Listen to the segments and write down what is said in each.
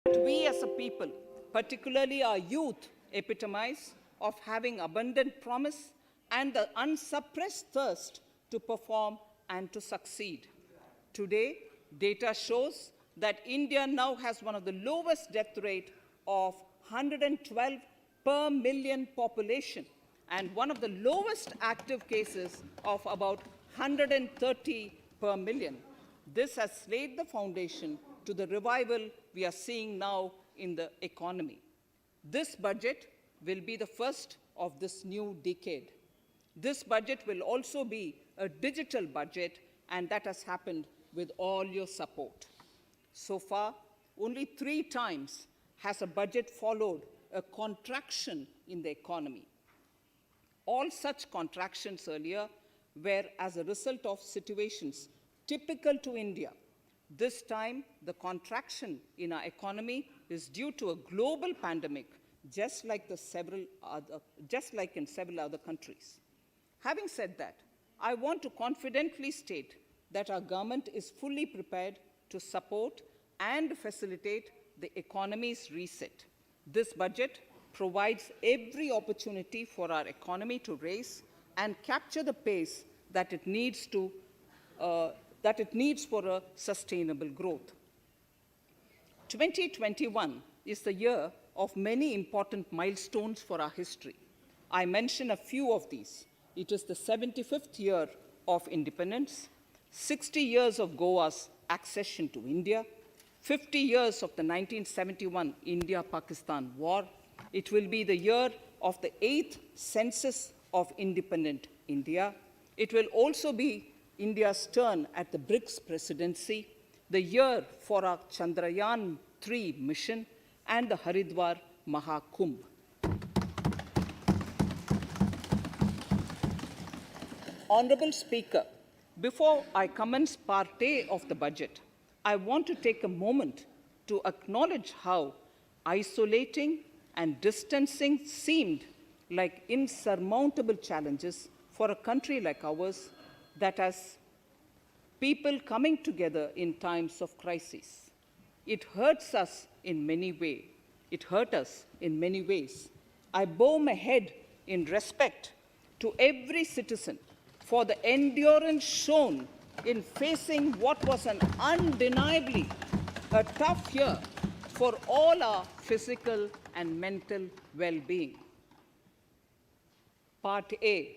that we as a people, particularly our youth, epitomize of having abundant promise and the unsuppressed thirst to perform and to succeed. Today, data shows that India now has one of the lowest death rate of 112 per million population and one of the lowest active cases of about 130 per million. This has laid the foundation to the revival we are seeing now in the economy. This budget will be the first of this new decade. This budget will also be a digital budget, and that has happened with all your support. So far, only 3 times has a budget followed a contraction in the economy. All such contractions earlier were as a result of situations typical to India. This time, the contraction in our economy is due to a global pandemic, just like in several other countries. Having said that, I want to confidently state that our government is fully prepared to support and facilitate the economy's reset. This budget provides every opportunity for our economy to raise and capture the pace that it needs for a sustainable growth. 2021 is the year of many important milestones for our history. I mention a few of these. It is the 75th year of independence, 60 years of Goa's accession to India, 50 years of the 1971 India-Pakistan War. It will be the year of the 8th census of independent India. It will also be India's turn at the BRICS presidency, the year for our Chandrayaan-3 mission, and the Haridwar Mahakumbh. Honorable Speaker, before I commence Part A of the budget, I want to take a moment to acknowledge how isolating and distancing seemed like insurmountable challenges for a country like ours that has people coming together in times of crisis. It hurts us in many ways. It hurt us in many ways. I bow my head in respect to every citizen for the endurance shown in facing what was an undeniably a tough year for all our physical and mental well-being. Part A.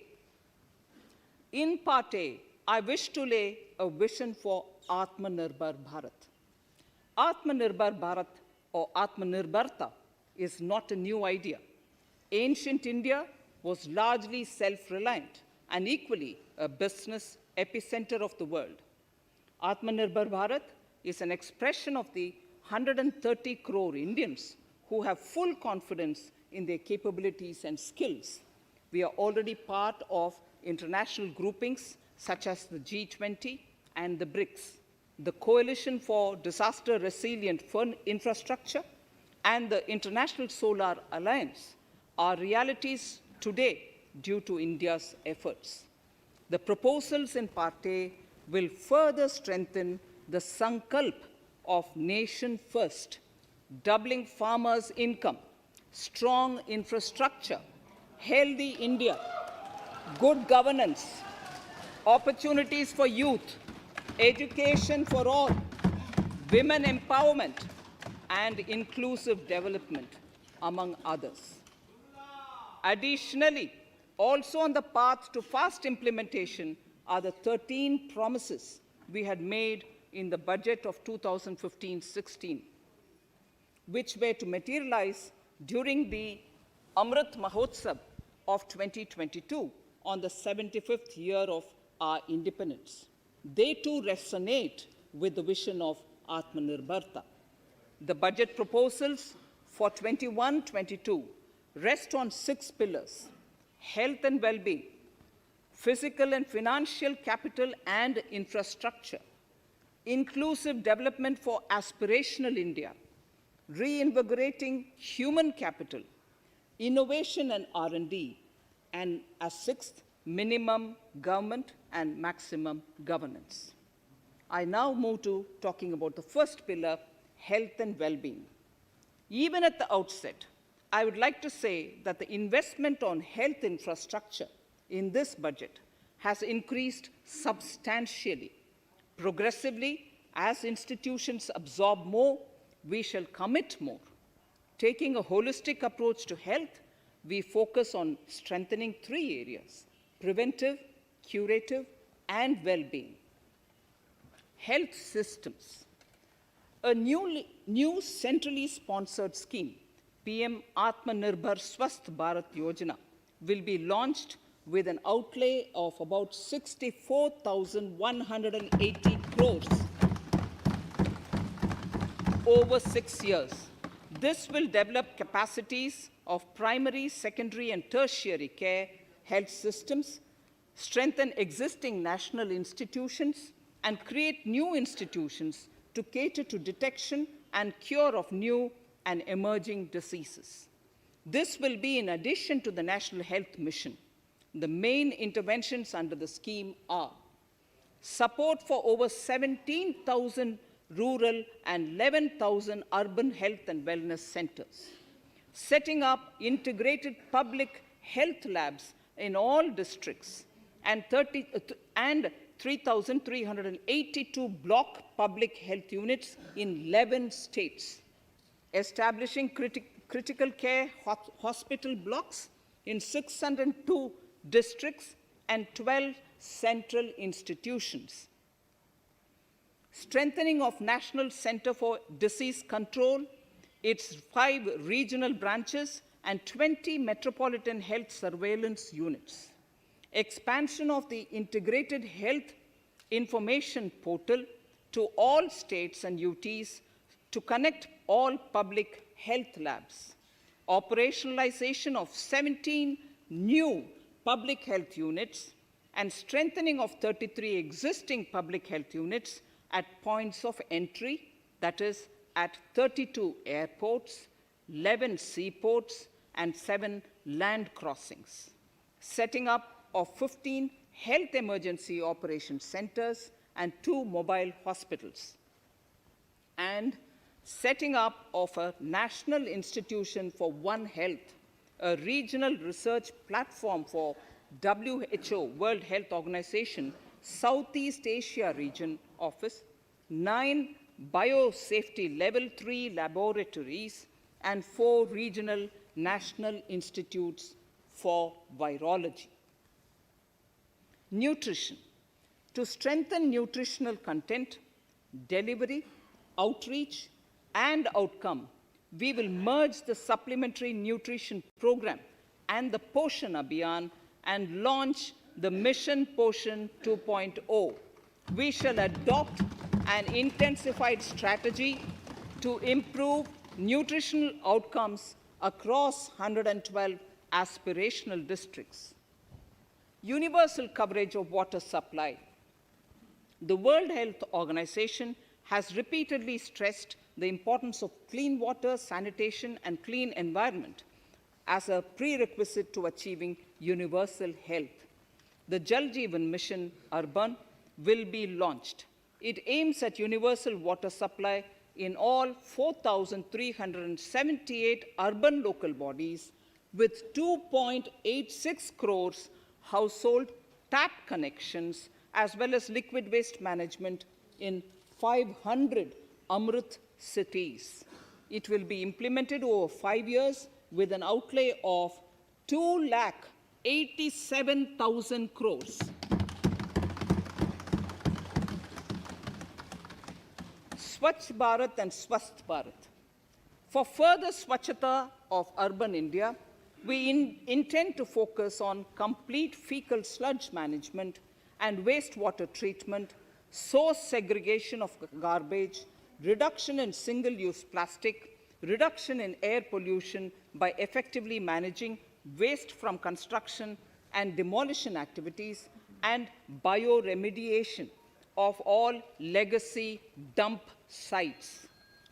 In Part A, I wish to lay a vision for Atmanirbhar Bharat. Atmanirbhar Bharat or Atmanirbharta is not a new idea. Ancient India was largely self-reliant and equally a business epicenter of the world. Atmanirbhar Bharat is an expression of the 130 crore Indians who have full confidence in their capabilities and skills. We are already part of international groupings such as the G20 and the BRICS, the Coalition for Disaster Resilient Infrastructure, and the International Solar Alliance are realities today due to India's efforts. The proposals in Part A will further strengthen the sankalp of nation first, doubling farmers' income, strong infrastructure, healthy India, good governance, opportunities for youth, education for all, women empowerment, and inclusive development, among others. Additionally, also on the path to fast implementation are the 13 promises we had made in the budget of 2015-16, which were to materialize during the Amrit Mahotsav of 2022 on the 75th year of our independence. They too resonate with the vision of Atmanirbharta. The budget proposals for 21-22 rest on 6 pillars: health and well-being, physical and financial capital and infrastructure, inclusive development for aspirational India, reinvigorating human capital, innovation and R&D, and as 6th, minimum government and maximum governance. I now move to talking about the first pillar, health and well-being. Even at the outset, I would like to say that the investment on health infrastructure in this budget has increased substantially. Progressively, as institutions absorb more, we shall commit more. Taking a holistic approach to health, we focus on strengthening three areas: preventive, curative, and well-being. Health systems. A new centrally sponsored scheme, PM Atmanirbhar Swasth Bharat Yojana, will be launched with an outlay of about 64,180 crores over 6 years. This will develop capacities of primary, secondary, and tertiary care health systems, strengthen existing national institutions, and create new institutions to cater to detection and cure of new and emerging diseases. This will be in addition to the National Health Mission. The main interventions under the scheme are support for over 17,000 rural and 11,000 urban health and wellness centers, setting up integrated public health labs in all districts, and 3,382 block public health units in 11 states, establishing critical care hospital blocks in 602 districts and 12 central institutions, strengthening of National Center for Disease Control, its 5 regional branches and 20 metropolitan health surveillance units, expansion of the integrated health information portal to all states and UTs to connect all public health labs, operationalization of 17 new public health units, and strengthening of 33 existing public health units at points of entry, that is, at 32 airports, 11 seaports, and 7 land crossings, setting up of 15 health emergency operations centers and 2 mobile hospitals, and setting up of a National Institution for One Health, a regional research platform for WHO, World Health Organization, Southeast Asia Region Office, 9 biosafety level 3 laboratories, and 4 regional national institutes for virology. Nutrition. To strengthen nutritional content, delivery, outreach, and outcome, we will merge the supplementary nutrition program and the Poshan Abhiyan and launch the Mission Poshan 2.0. We shall adopt an intensified strategy to improve nutritional outcomes across 112 aspirational districts. Universal coverage of water supply. The World Health Organization has repeatedly stressed the importance of clean water, sanitation, and clean environment as a prerequisite to achieving universal health. The Jal Jeevan Mission Urban will be launched. It aims at universal water supply in all 4,378 urban local bodies with 2.86 crores household tap connections, as well as liquid waste management in 500 Amrit cities. It will be implemented over 5 years with an outlay of 2,87,000 crores. Swachh Bharat and Swasth Bharat. For further Swachhata of urban India, we intend to focus on complete fecal sludge management and wastewater treatment, source segregation of garbage, reduction in single-use plastic, reduction in air pollution by effectively managing waste from construction and demolition activities, and bioremediation of all legacy dump sites.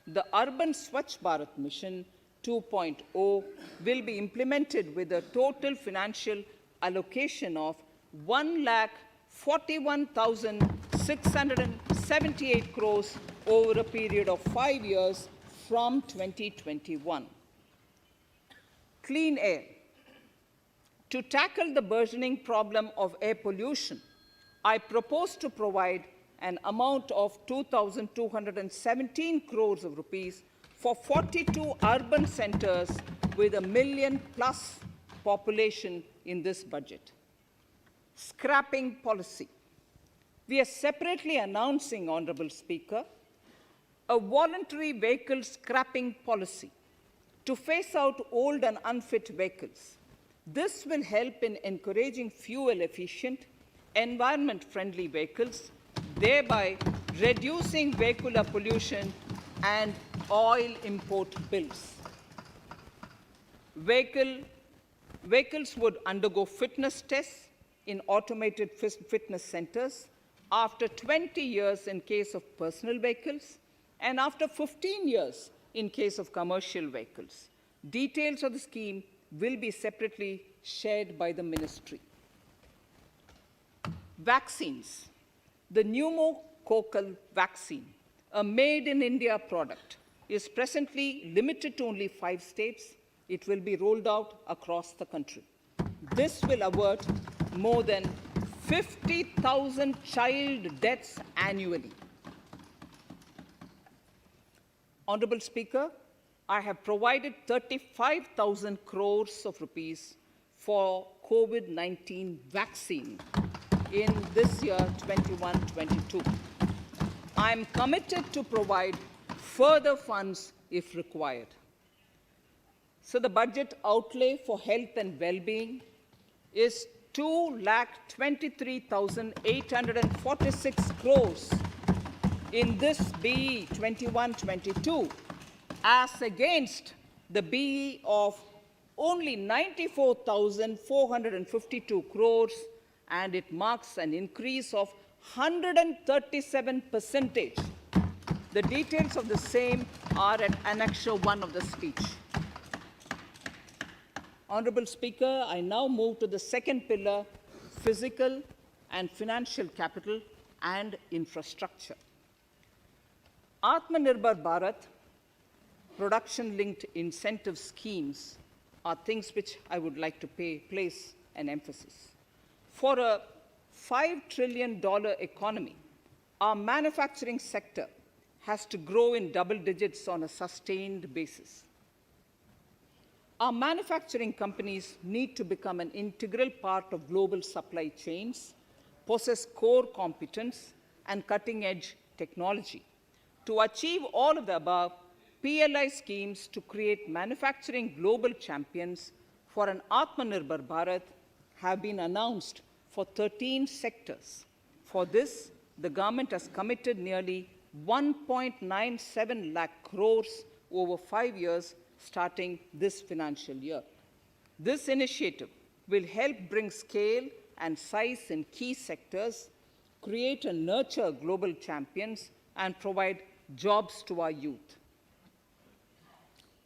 The Urban Swachh Bharat Mission 2.0 will be implemented with a total financial allocation of 1,41,678 crores over a period of 5 years from 2021. Clean air. To tackle the burgeoning problem of air pollution, I propose to provide an amount of 2,217 crores of rupees for 42 urban centers with a million-plus population in this budget. Scrapping policy. We are separately announcing, Honorable Speaker, a voluntary vehicle scrapping policy to phase out old and unfit vehicles. This will help in encouraging fuel-efficient, environment-friendly vehicles, thereby reducing vehicular pollution and oil import bills. Vehicles would undergo fitness tests in automated fitness centers after 20 years in case of personal vehicles and after 15 years in case of commercial vehicles. Details of the scheme will be separately shared by the ministry. Vaccines. The pneumococcal vaccine, a made-in-India product, is presently limited to only 5 states. It will be rolled out across the country. This will avert more than 50,000 child deaths annually. Honorable Speaker, I have provided 35,000 crores of rupees for COVID-19 vaccine in this year, 21-22. I am committed to provide further funds if required. So the budget outlay for health and well-being is 2,23,846 crores in this BE 21-22, as against the BE of only 94,452 crores, and it marks an increase of 137%. The details of the same are at Annexure 1 of the speech. Honorable Speaker, I now move to the second pillar, physical and financial capital and infrastructure. Atmanirbhar Bharat, production-linked incentive schemes are things which I would like to place an emphasis. For a $5 trillion economy, our manufacturing sector has to grow in double digits on a sustained basis. Our manufacturing companies need to become an integral part of global supply chains, possess core competence, and cutting-edge technology. To achieve all of the above, PLI schemes to create manufacturing global champions for an Atmanirbhar Bharat have been announced for 13 sectors. For this, the government has committed nearly 1.97 lakh crores over 5 years starting this financial year. This initiative will help bring scale and size in key sectors, create and nurture global champions, and provide jobs to our youth.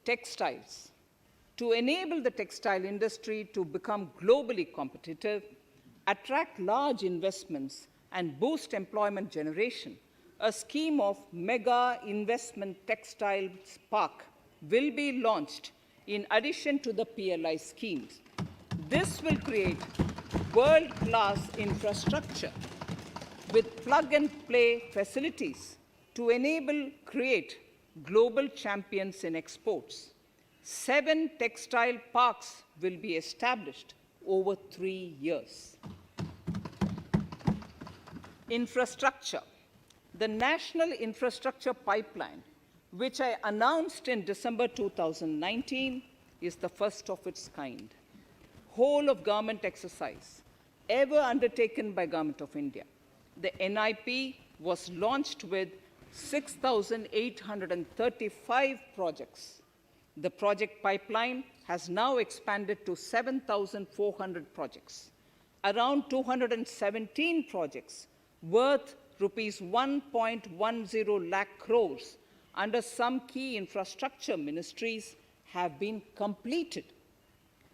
Textiles. To enable the textile industry to become globally competitive, attract large investments, and boost employment generation, a scheme of Mega Investment Textile Park will be launched in addition to the PLI schemes. This will create world-class infrastructure with plug-and-play facilities to create global champions in exports. 7 textile parks will be established over 3 years. Infrastructure. The National Infrastructure Pipeline, which I announced in December 2019, is the first of its kind. Whole of government exercise ever undertaken by Government of India. The NIP was launched with 6,835 projects. The project pipeline has now expanded to 7,400 projects. Around 217 projects worth rupees 1.10 lakh crores under some key infrastructure ministries have been completed.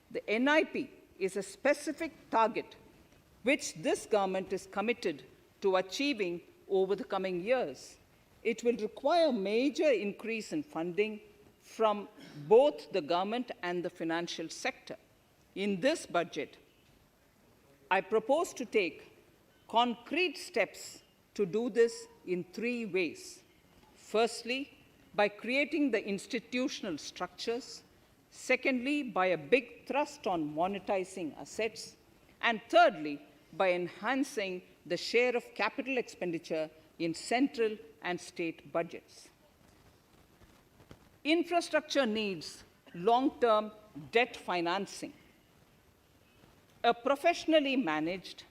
The NIP is a specific target which this government is committed to achieving over the coming years. it will require major increase in funding from both the government and the financial sector. In this budget, I propose to take concrete steps to do this in 3 ways. Firstly, by creating the institutional structures. Secondly, by a big thrust on monetizing assets. And thirdly, by enhancing the share of capital expenditure in central and state budgets. Infrastructure needs long-term debt financing. A professionally managed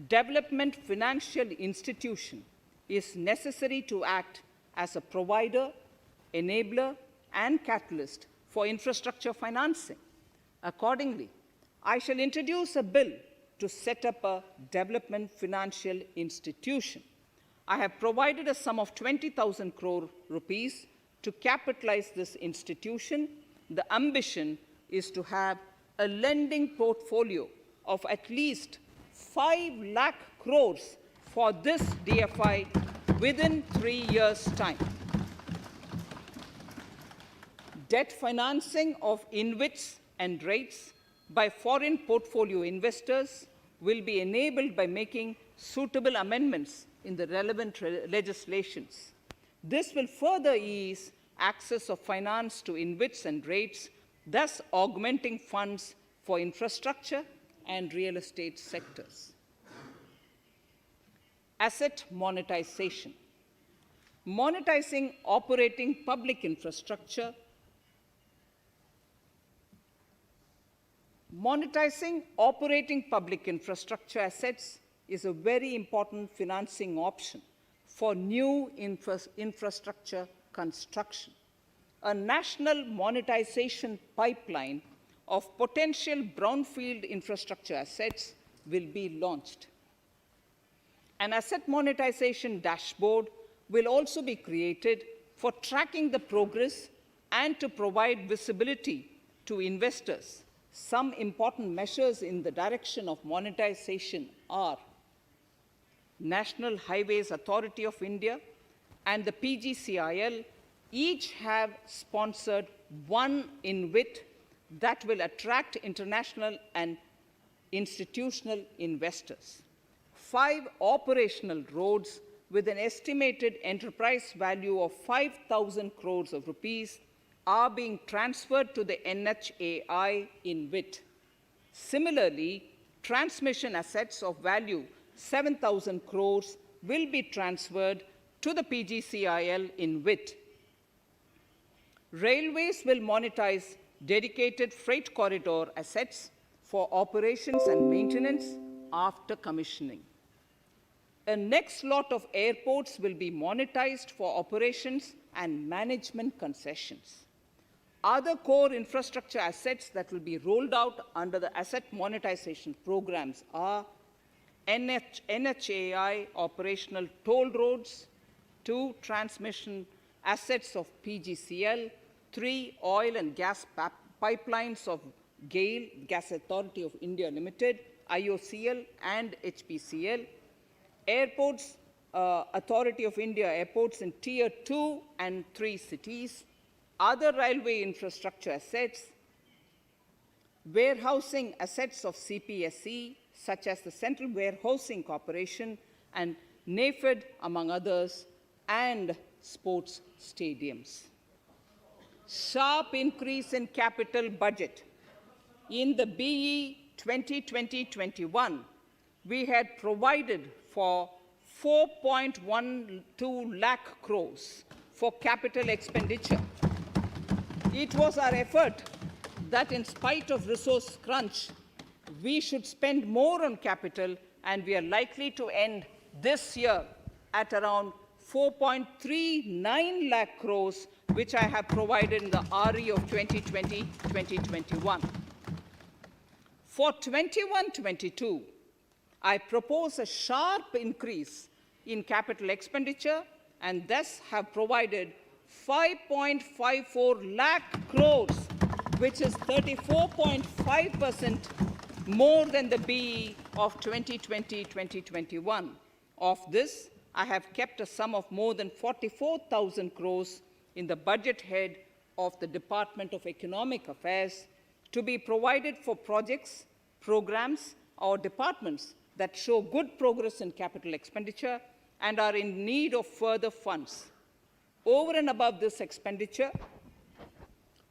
development financial institution is necessary to act as a provider, enabler, and catalyst for infrastructure financing. Accordingly, I shall introduce a bill to set up a development financial institution. I have provided a sum of 20,000 crore rupees to capitalize this institution. The ambition is to have a lending portfolio of at least 5 lakh crores for this DFI within 3 years' time. Debt financing of InvITs and REITs by foreign portfolio investors will be enabled by making suitable amendments in the relevant legislations. This will further ease access of finance to InvITs and REITs, thus augmenting funds for infrastructure and real estate sectors. Asset monetization. Monetizing operating public infrastructure. Monetizing operating public infrastructure assets is a very important financing option for new infrastructure construction. A national monetization pipeline of potential brownfield infrastructure assets will be launched. An asset monetization dashboard will also be created for tracking the progress and to provide visibility to investors. Some important measures in the direction of monetization are National Highways Authority of India and the PGCIL each have sponsored one InvIT that will attract international and institutional investors. 5 operational roads with an estimated enterprise value of 5,000 crores of rupees are being transferred to the NHAI InvIT. Similarly, transmission assets of value 7,000 crores will be transferred to the PGCIL InvIT. Railways will monetize dedicated freight corridor assets for operations and maintenance after commissioning. A next lot of airports will be monetized for operations and management concessions. Other core infrastructure assets that will be rolled out under the asset monetization programs are NHAI operational toll roads, 2 transmission assets of PGCL, 3 oil and gas pipelines of GAIL, Gas Authority of India Limited, IOCL and HPCL, Airports Authority of India airports in Tier 2 and 3 cities, other railway infrastructure assets, warehousing assets of CPSE, such as the Central Warehousing Corporation and NAFED, among others, and sports stadiums. Sharp increase in capital budget. In the BE 2020-21, we had provided for 4.12 lakh crores for capital expenditure. It was our effort that in spite of resource crunch, we should spend more on capital, and we are likely to end this year at around 4.39 lakh crores, which I have provided in the RE of 2020-2021. For 21-22, I propose a sharp increase in capital expenditure and thus have provided 5.54 lakh crores, which is 34.5% more than the BE of 2020-2021. Of this, I have kept a sum of more than 44,000 crores in the budget head of the Department of Economic Affairs to be provided for projects, programs, or departments that show good progress in capital expenditure and are in need of further funds. Over and above this expenditure,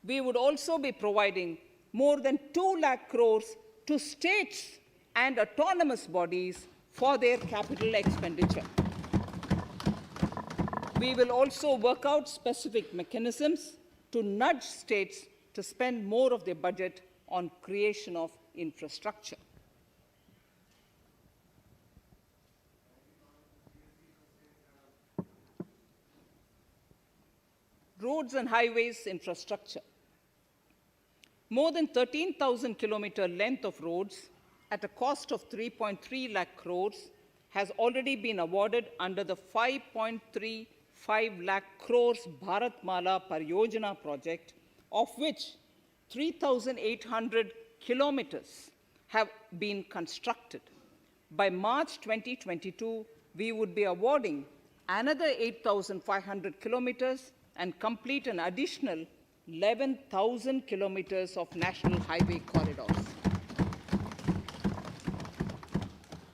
we would also be providing more than 2 lakh crores to states and autonomous bodies for their capital expenditure. We will also work out specific mechanisms to nudge states to spend more of their budget on creation of infrastructure. Roads and highways infrastructure. More than 13,000 kilometer length of roads at a cost of 3.3 lakh crores has already been awarded under the 5.35 lakh crores Bharatmala Pariyojana project, of which 3,800 kilometers have been constructed. By March 2022, we would be awarding another 8,500 kilometers and complete an additional 11,000 kilometers of national highway corridors.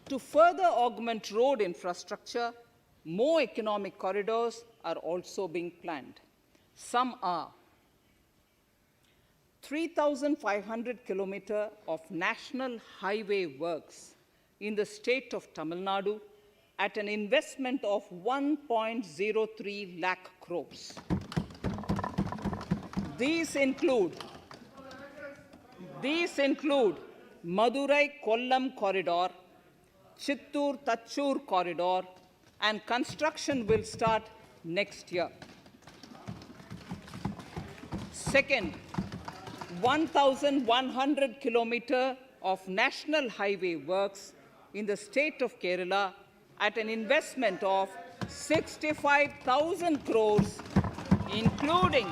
To further augment road infrastructure, more economic corridors are also being planned. Some are 3,500 kilometers of national highway works in the state of Tamil Nadu at an investment of 1.03 lakh crores. These include Madurai-Kollam corridor, Chittoor-Tachur corridor, and construction will start next year. Second, 1,100 kilometers of national highway works in the state of Kerala at an investment of 65,000 crores, including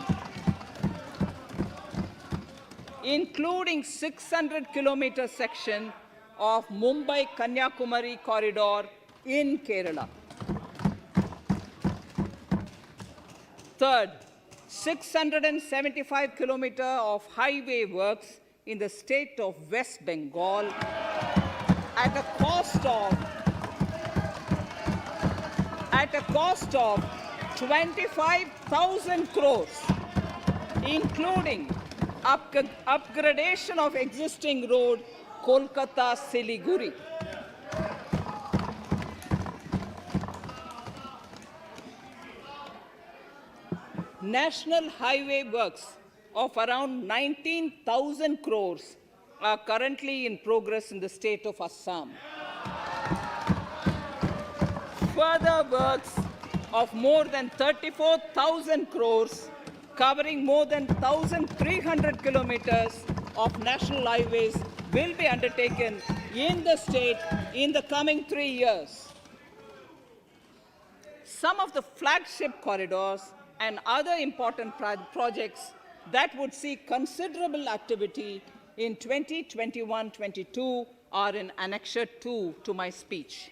600 kilometer section of Mumbai-Kanyakumari corridor in Kerala. Third, 675 kilometers of highway works in the state of West Bengal at a cost of 25,000 crores, including upgradation of existing road Kolkata-Siliguri. National highway works of around 19,000 crores are currently in progress in the state of Assam. Further works of more than 34,000 crores covering more than 1,300 kilometers of national highways will be undertaken in the state in the coming 3 years. Some of the flagship corridors and other important projects that would see considerable activity in 2021-22 are in Annexure 2 to my speech.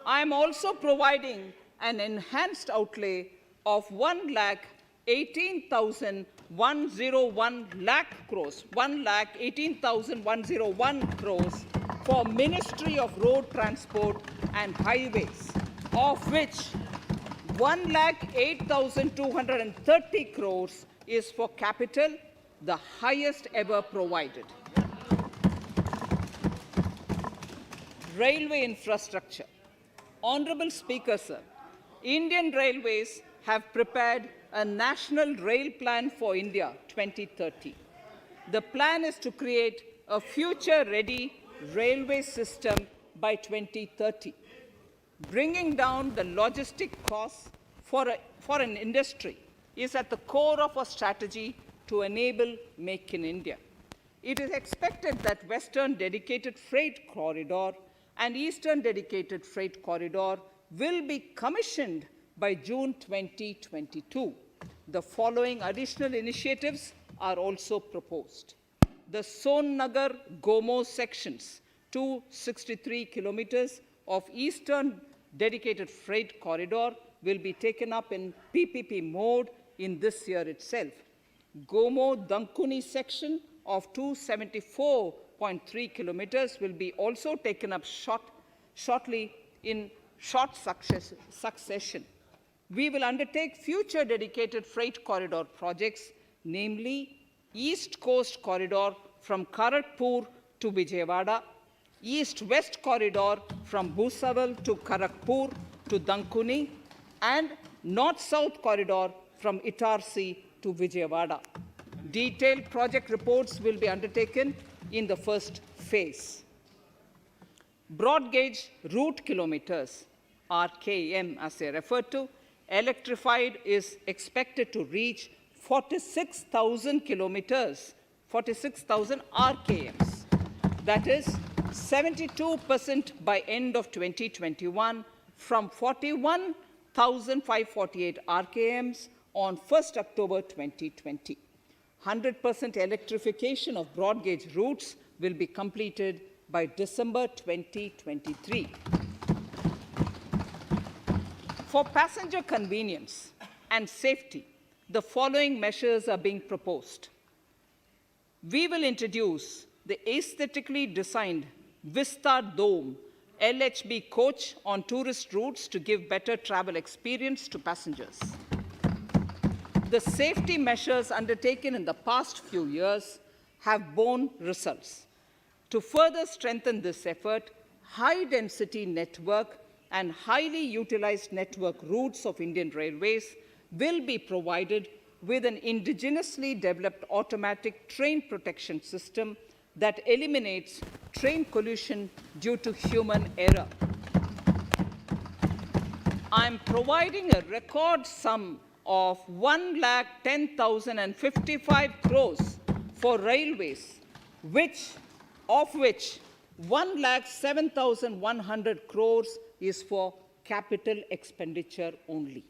I am also providing an enhanced outlay of 1,18,101 crores for Ministry of Road Transport and Highways, of which 1,08,230 crores is for capital, the highest ever provided. Railway infrastructure. Honorable Speaker, sir, Indian Railways have prepared a National Rail Plan for India 2030. The plan is to create a future-ready railway system by 2030. Bringing down the logistic costs for an industry is at the core of our strategy to enable Make in India. It is expected that Western Dedicated Freight Corridor and Eastern Dedicated Freight Corridor will be commissioned by June 2022. The following additional initiatives are also proposed. The Sonnagar-Gomo sections, 263 kilometers of Eastern dedicated freight corridor will be taken up in PPP mode in this year itself. Gomo-Dankuni section of 274.3 kilometers will be also taken up shortly in short succession. We will undertake future dedicated freight corridor projects, namely East Coast Corridor from Kharagpur to Vijayawada, East-West Corridor from Bhusawal to Kharagpur to Dankuni, and North-South Corridor from Itarsi to Vijayawada. Detailed project reports will be undertaken in the first phase. Broad gauge route kilometers, RKM as they refer to, electrified is expected to reach 46,000 kilometers, 46,000 RKMs. That is 72% by end of 2021 from 41,548 RKMs on 1st October 2020. 100% electrification of broad gauge routes will be completed by December 2023. For passenger convenience and safety, the following measures are being proposed. We will introduce the aesthetically designed Vista Dome LHB coach on tourist routes to give better travel experience to passengers. The safety measures undertaken in the past few years have borne results. To further strengthen this effort, high-density network and highly utilized network routes of Indian Railways will be provided with an indigenously developed automatic train protection system that eliminates train collision due to human error. I am providing a record sum of 1,10,055 crores for railways, of which 1,07,100 crores is for capital expenditure only.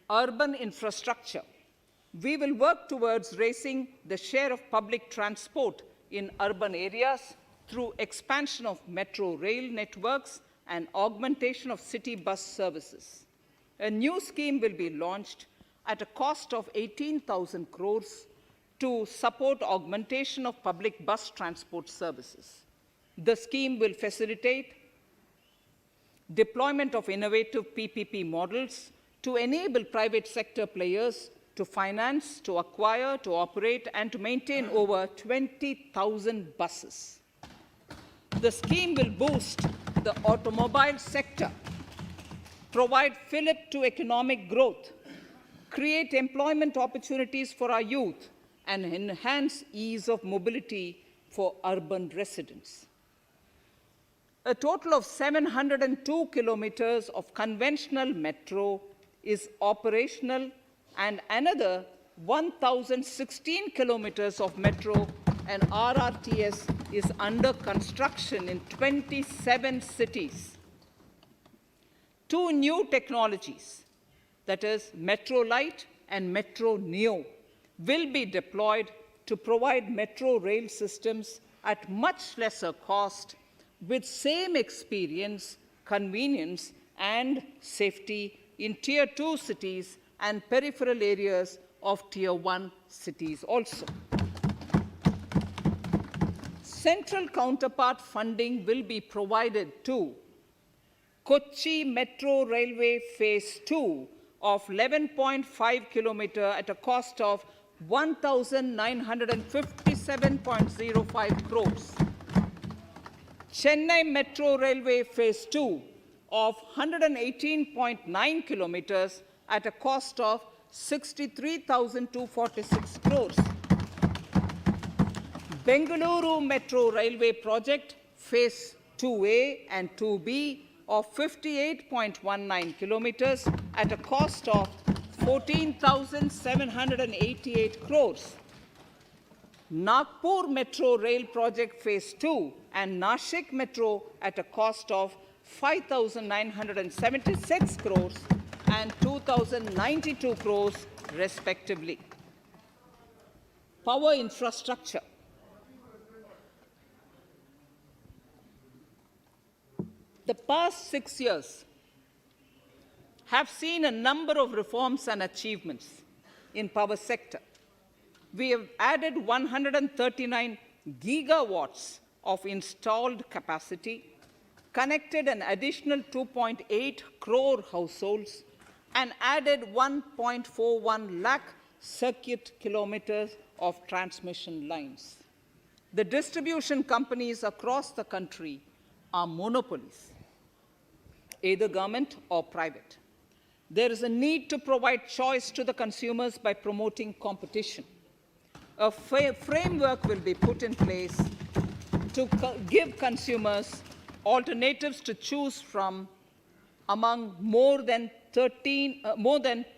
Urban infrastructure. We will work towards raising the share of public transport in urban areas through expansion of metro rail networks and augmentation of city bus services. A new scheme will be launched at a cost of 18,000 crores to support augmentation of public bus transport services. The scheme will facilitate deployment of innovative PPP models to enable private sector players to finance, to acquire, to operate, and to maintain over 20,000 buses. The scheme will boost the automobile sector, provide fillip to economic growth, create employment opportunities for our youth, and enhance ease of mobility for urban residents. A total of 702 kilometers of conventional metro is operational, and another 1,016 kilometers of metro and RRTS is under construction in 27 cities. Two new technologies, that is Metro Light and Metro Neo, will be deployed to provide metro rail systems at much lesser cost with same experience, convenience, and safety in Tier 2 cities and peripheral areas of Tier 1 cities also. Central counterpart funding will be provided to Kochi Metro Railway Phase 2 of 11.5 kilometer at a cost of 1,957.05 crores. Chennai Metro Railway Phase 2 of 118.9 kilometers at a cost of 63,246 crores. Bengaluru Metro Railway Project Phase 2A and 2B of 58.19 kilometers at a cost of 14,788 crores. Nagpur Metro Rail Project Phase 2 and Nashik Metro at a cost of 5,976 crores and 2,092 crores respectively. Power infrastructure. The past 6 years have seen a number of reforms and achievements in power sector. We have added 139 gigawatts of installed capacity, connected an additional 2.8 crore households, and added 1.41 lakh circuit kilometers of transmission lines. The distribution companies across the country are monopolies, either government or private. There is a need to provide choice to the consumers by promoting competition. A framework will be put in place to give consumers alternatives to choose from among more than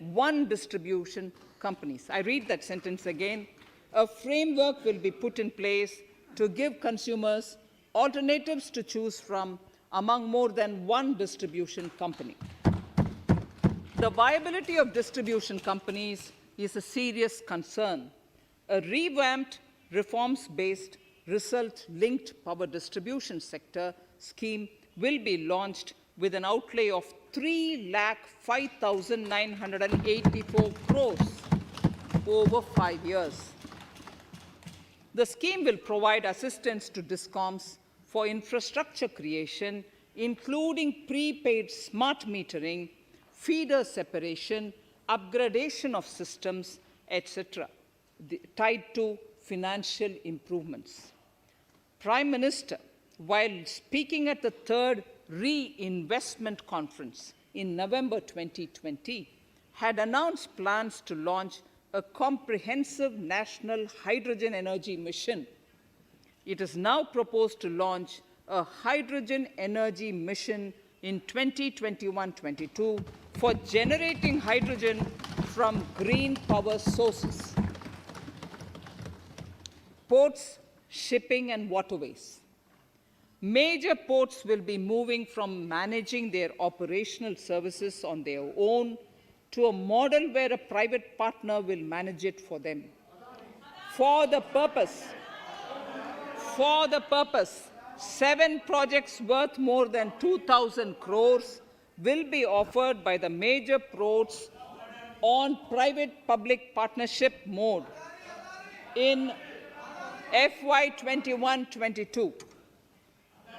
one distribution companies. I read that sentence again. A framework will be put in place to give consumers alternatives to choose from among more than one distribution company. The viability of distribution companies is a serious concern. A revamped, reforms-based, result-linked power distribution sector scheme will be launched with an outlay of 3,05,984 crores over 5 years. The scheme will provide assistance to DISCOMs for infrastructure creation, including prepaid smart metering, feeder separation, upgradation of systems, etc., tied to financial improvements. Prime Minister, while speaking at the third Reinvestment Conference in November 2020, had announced plans to launch a comprehensive national hydrogen energy mission. It is now proposed to launch a hydrogen energy mission in 2021-22 for generating hydrogen from green power sources. Ports, shipping, and waterways. Major ports will be moving from managing their operational services on their own to a model where a private partner will manage it for them. For the purpose, 7 projects worth more than 2,000 crores will be offered by the major ports on private-public partnership mode in FY 21-22.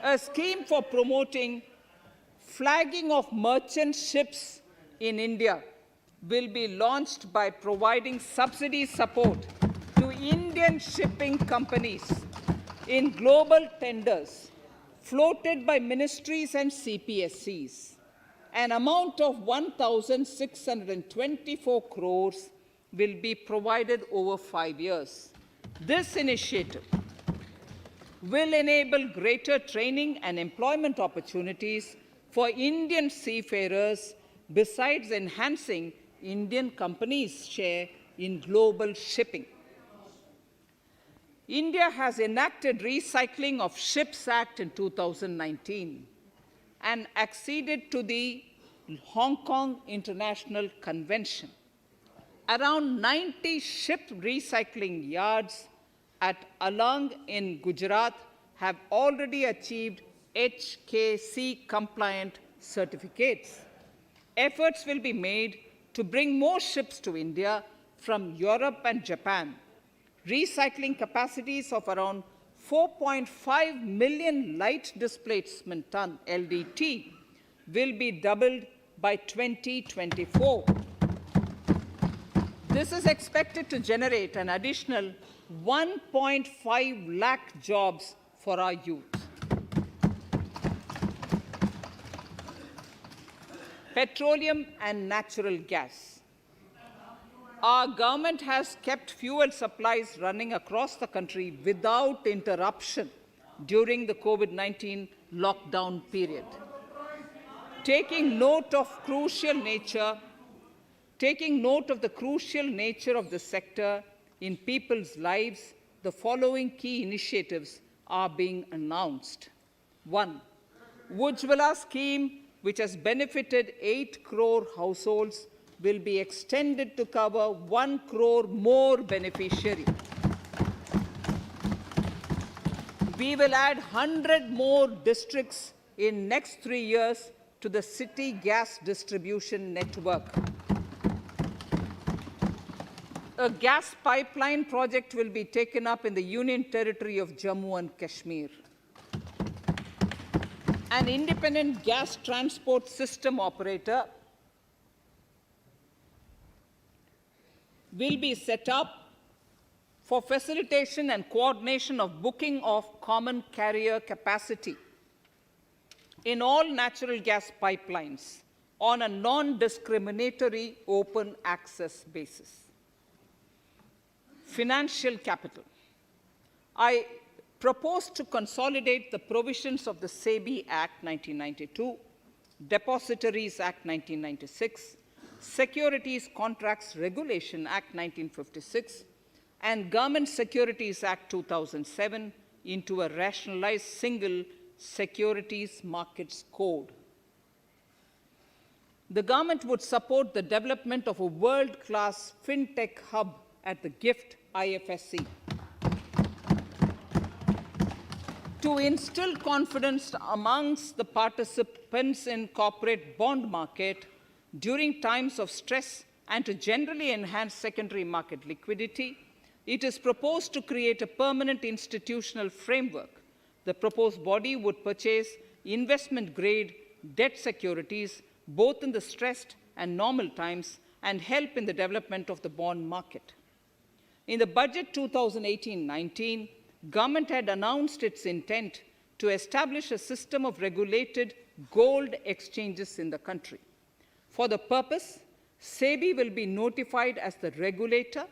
A scheme for promoting flagging of merchant ships in India will be launched by providing subsidy support to Indian shipping companies in global tenders floated by ministries and CPSCs. An amount of 1,624 crores will be provided over 5 years. This initiative will enable greater training and employment opportunities for Indian seafarers, besides enhancing Indian companies' share in global shipping. India has enacted Recycling of Ships Act in 2019 and acceded to the Hong Kong International Convention. Around 90 ship recycling yards at Alang in Gujarat have already achieved HKC-compliant certificates. Efforts will be made to bring more ships to India from Europe and Japan. Recycling capacities of around 4.5 million light displacement ton LDT will be doubled by 2024. This is expected to generate an additional 1.5 lakh jobs for our youth. Petroleum and natural gas. Our government has kept fuel supplies running across the country without interruption during the COVID-19 lockdown period. Taking note of the crucial nature of the sector in people's lives, the following key initiatives are being announced. 1. Ujjwala scheme, which has benefited 8 crore households, will be extended to cover 1 crore more beneficiaries. We will add 100 more districts in next 3 years to the city gas distribution network. A gas pipeline project will be taken up in the Union Territory of Jammu and Kashmir. An independent gas transport system operator will be set up for facilitation and coordination of booking of common carrier capacity in all natural gas pipelines on a non-discriminatory open access basis. Financial capital. I propose to consolidate the provisions of the SEBI Act 1992, Depositories Act 1996, Securities Contracts Regulation Act 1956, and Government Securities Act 2007 into a rationalized single Securities Markets Code. The government would support the development of a world-class fintech hub at the GIFT IFSC. To instill confidence amongst the participants in corporate bond market during times of stress and to generally enhance secondary market liquidity, it is proposed to create a permanent institutional framework. The proposed body would purchase investment-grade debt securities both in the stressed and normal times and help in the development of the bond market. In the budget 2018-19, government had announced its intent to establish a system of regulated gold exchanges in the country. For the purpose, SEBI will be notified as the regulator,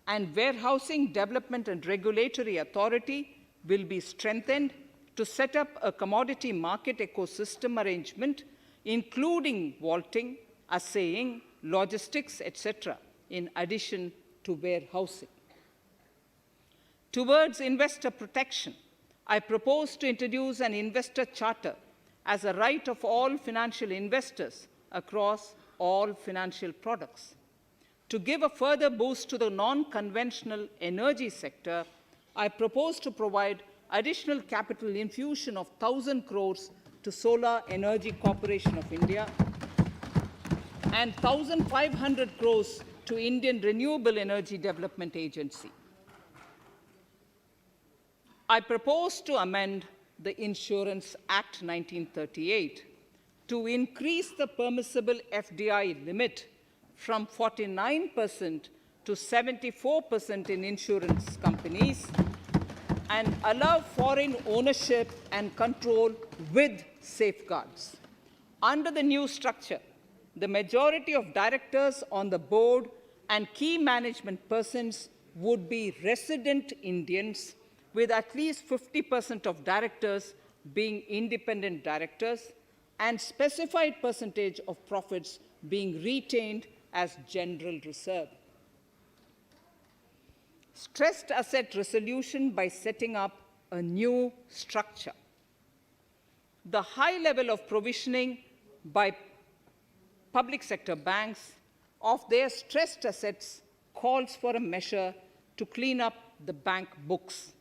and Warehousing Development and Regulatory Authority will be strengthened to set up a commodity market ecosystem arrangement, including vaulting, assaying, logistics, etc., in addition to warehousing. Towards investor protection, I propose to introduce an investor charter as a right of all financial investors across all financial products. To give a further boost to the non-conventional energy sector, I propose to provide additional capital infusion of 1,000 crores to Solar Energy Corporation of India and 1,500 crores to Indian Renewable Energy Development Agency. I propose to amend the Insurance Act 1938 to increase the permissible FDI limit from 49% to 74% in insurance companies and allow foreign ownership and control with safeguards. Under the new structure, the majority of directors on the board and key management persons would be resident Indians, with at least 50% of directors being independent directors and specified percentage of profits being retained as general reserve. Stressed asset resolution by setting up a new structure. The high level of provisioning by public sector banks of their stressed assets calls for a measure to clean up the bank books.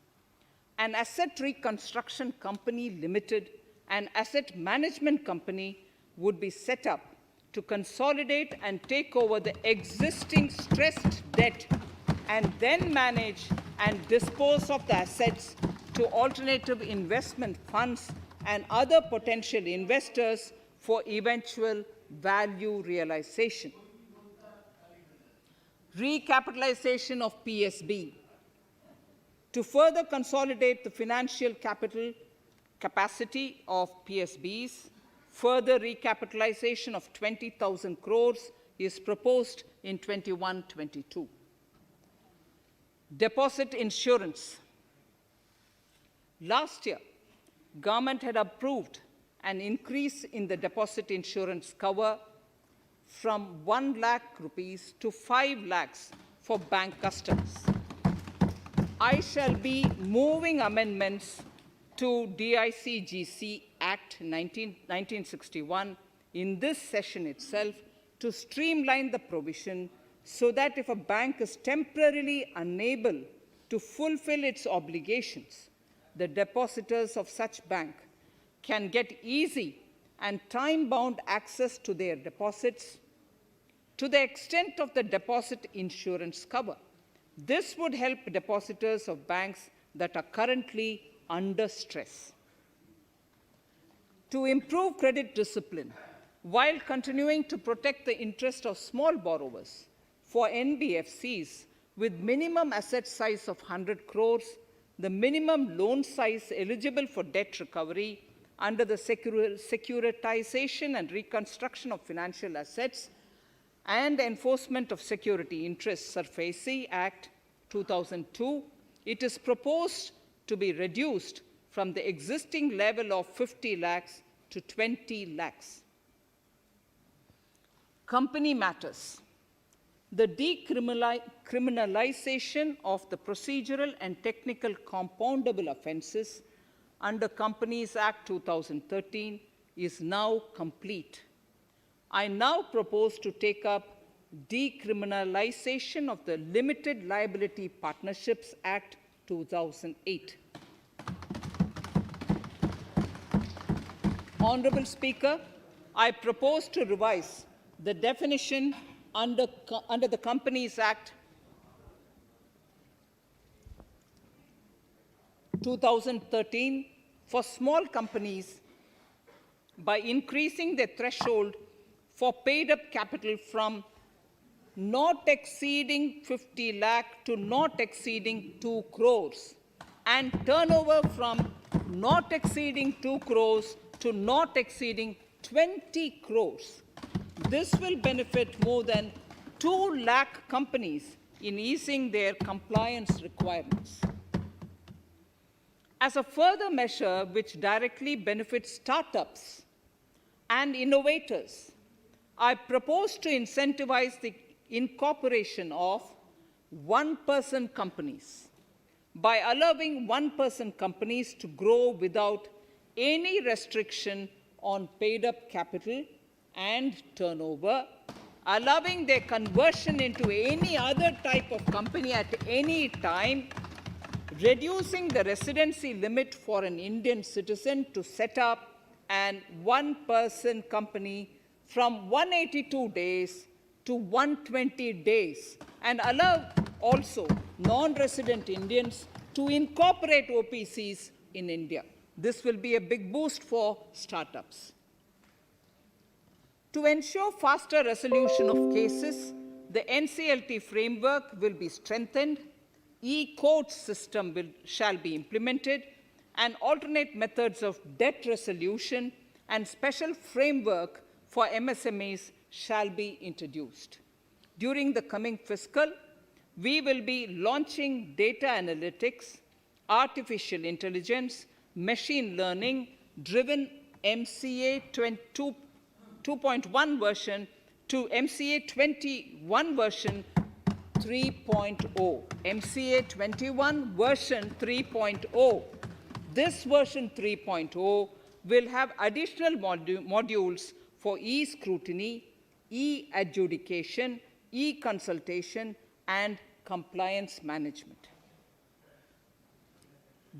An asset reconstruction company limited and asset management company would be set up to consolidate and take over the existing stressed debt and then manage and dispose of the assets to alternative investment funds and other potential investors for eventual value realization. Recapitalization of PSB. To further consolidate the financial capital capacity of PSBs, further recapitalization of 20,000 crores is proposed in 21-22. Deposit insurance. Last year, government had approved an increase in the deposit insurance cover from 1 lakh rupees to 5 lakhs for bank customers. I shall be moving amendments to DICGC Act 1961 in this session itself to streamline the provision so that if a bank is temporarily unable to fulfill its obligations, the depositors of such bank can get easy and time-bound access to their deposits to the extent of the deposit insurance cover. This would help depositors of banks that are currently under stress. To improve credit discipline, while continuing to protect the interest of small borrowers, for NBFCs with minimum asset size of 100 crores, the minimum loan size eligible for debt recovery under the Securitization and Reconstruction of Financial Assets and Enforcement of Security Interests SARFAESI Act 2002, it is proposed to be reduced from the existing level of 50 lakhs to 20 lakhs. Company matters. The decriminalization of the procedural and technical compoundable offenses under Companies Act 2013 is now complete. I now propose to take up decriminalization of the Limited Liability Partnerships Act 2008. Honorable Speaker, I propose to revise the definition under the Companies Act 2013 for small companies by increasing the threshold for paid-up capital from not exceeding 50 lakh to not exceeding 2 crores and turnover from not exceeding 2 crores to not exceeding 20 crores. This will benefit more than 2 lakh companies in easing their compliance requirements. As a further measure which directly benefits startups and innovators, I propose to incentivize the incorporation of one-person companies by allowing one-person companies to grow without any restriction on paid-up capital and turnover, allowing their conversion into any other type of company at any time, reducing the residency limit for an Indian citizen to set up an one-person company from 182 days to 120 days, and allow also non-resident Indians to incorporate OPCs in India. This will be a big boost for startups. To ensure faster resolution of cases, the NCLT framework will be strengthened, e-court system shall be implemented, and alternate methods of debt resolution and special framework for MSMEs shall be introduced. During the coming fiscal, we will be launching data analytics, artificial intelligence, machine learning driven MCA 2.1 version to MCA 21 version 3.0. MCA 21 version 3.0. This version 3.0 will have additional modules for e-scrutiny, e-adjudication, e-consultation, and compliance management.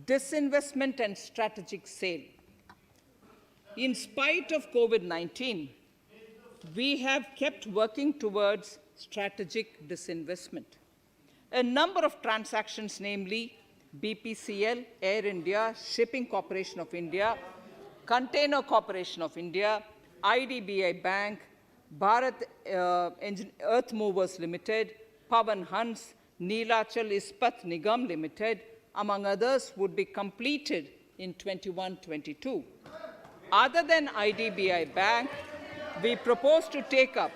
Disinvestment and strategic sale. In spite of COVID-19, we have kept working towards strategic disinvestment. A number of transactions, namely BPCL, Air India, Shipping Corporation of India, Container Corporation of India, IDBI Bank, Bharat Earth Movers Limited, Pawan Hans, Neelachal Ispat Nigam Limited, among others, would be completed in 21-22. Other than IDBI Bank, we propose to take up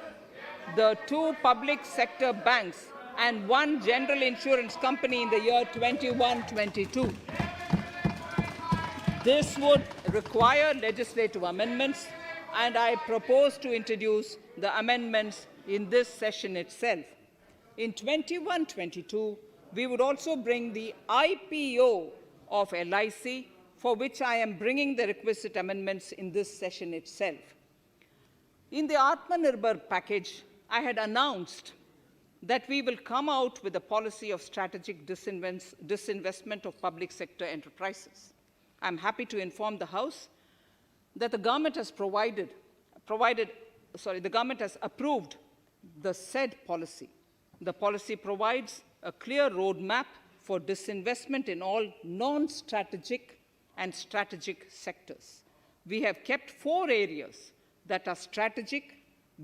the 2 public sector banks and 1 general insurance company in the year 21-22. This would require legislative amendments, and I propose to introduce the amendments in this session itself. In 21-22, we would also bring the IPO of LIC, for which I am bringing the requisite amendments in this session itself. In the Atmanirbhar package, I had announced that we will come out with a policy of strategic disinvestment of public sector enterprises. I'm happy to inform the House that the government has the government has approved the said policy. The policy provides a clear roadmap for disinvestment in all non-strategic and strategic sectors. We have kept 4 areas that are strategic,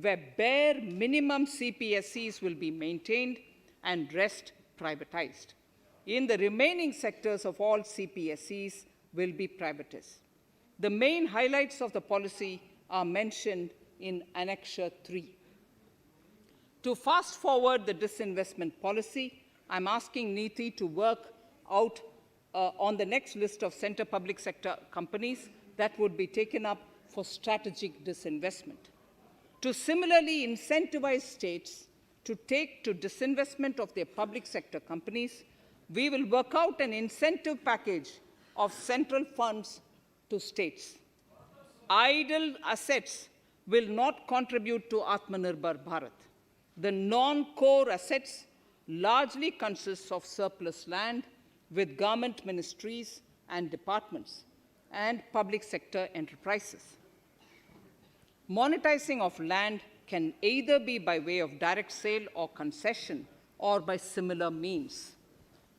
where bare minimum CPSEs will be maintained and rest privatized. In the remaining sectors of all CPSEs will be privatized. The main highlights of the policy are mentioned in Annexure 3. To fast forward the disinvestment policy, I'm asking NITI to work out on the next list of center public sector companies that would be taken up for strategic disinvestment. To similarly incentivize states to take to disinvestment of their public sector companies, we will work out an incentive package of central funds to states. Idle assets will not contribute to Atmanirbhar Bharat. The non-core assets largely consist of surplus land with government ministries and departments and public sector enterprises. Monetizing of land can either be by way of direct sale or concession or by similar means.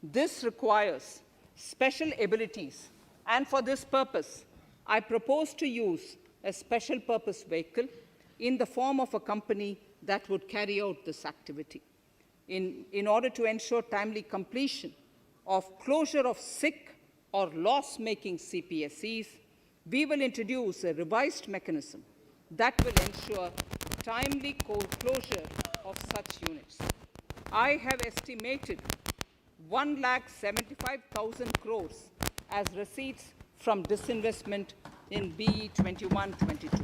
This requires special abilities, and for this purpose, I propose to use a special purpose vehicle in the form of a company that would carry out this activity. In order to ensure timely completion of closure of sick or loss-making CPSEs, we will introduce a revised mechanism that will ensure timely closure of such units. I have estimated 1,75,000 crores as receipts from disinvestment in BE 21-22.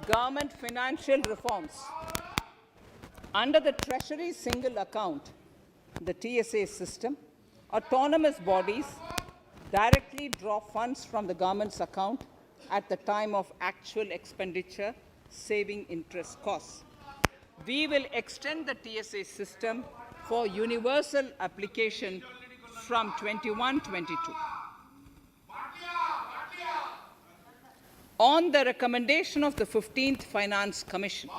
Government financial reforms. Under the Treasury single account, the TSA system, autonomous bodies directly draw funds from the government's account at the time of actual expenditure, saving interest costs. We will extend the TSA system for universal application from 21-22. On the recommendation of the 15th Finance Commission,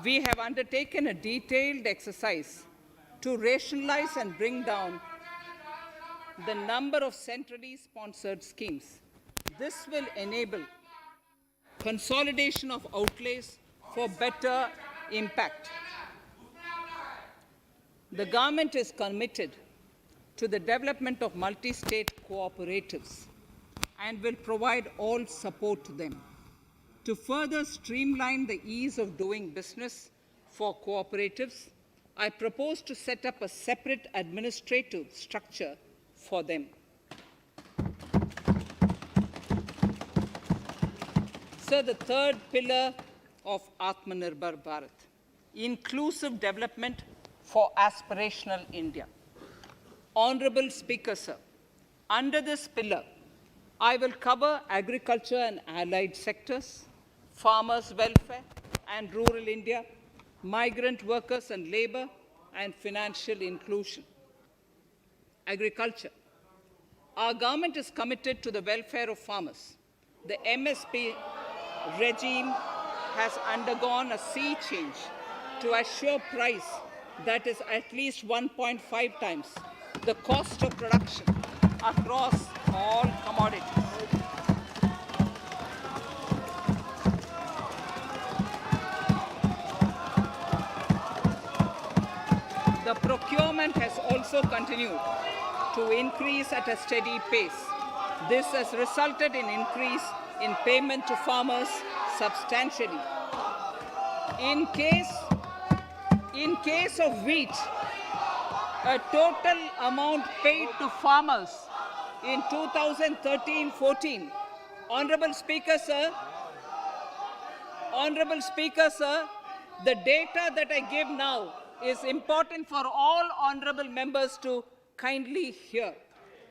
we have undertaken a detailed exercise to rationalize and bring down the number of centrally sponsored schemes. This will enable consolidation of outlays for better impact. The government is committed to the development of multi-state cooperatives and will provide all support to them. To further streamline the ease of doing business for cooperatives, I propose to set up a separate administrative structure for them. So the third pillar of Atmanirbhar Bharat, inclusive development for aspirational India. Honorable Speaker, sir, under this pillar, I will cover agriculture and allied sectors, farmers' welfare and rural India, migrant workers and labor, and financial inclusion. Agriculture. Our government is committed to the welfare of farmers. The MSP regime has undergone a sea change to assure price that is at least 1.5 times the cost of production across all commodities. The procurement has also continued to increase at a steady pace. This has resulted in increase in payment to farmers substantially. In case of wheat, a total amount paid to farmers in 2013-14, Honorable Speaker, sir, the data that I give now is important for all honorable members to kindly hear.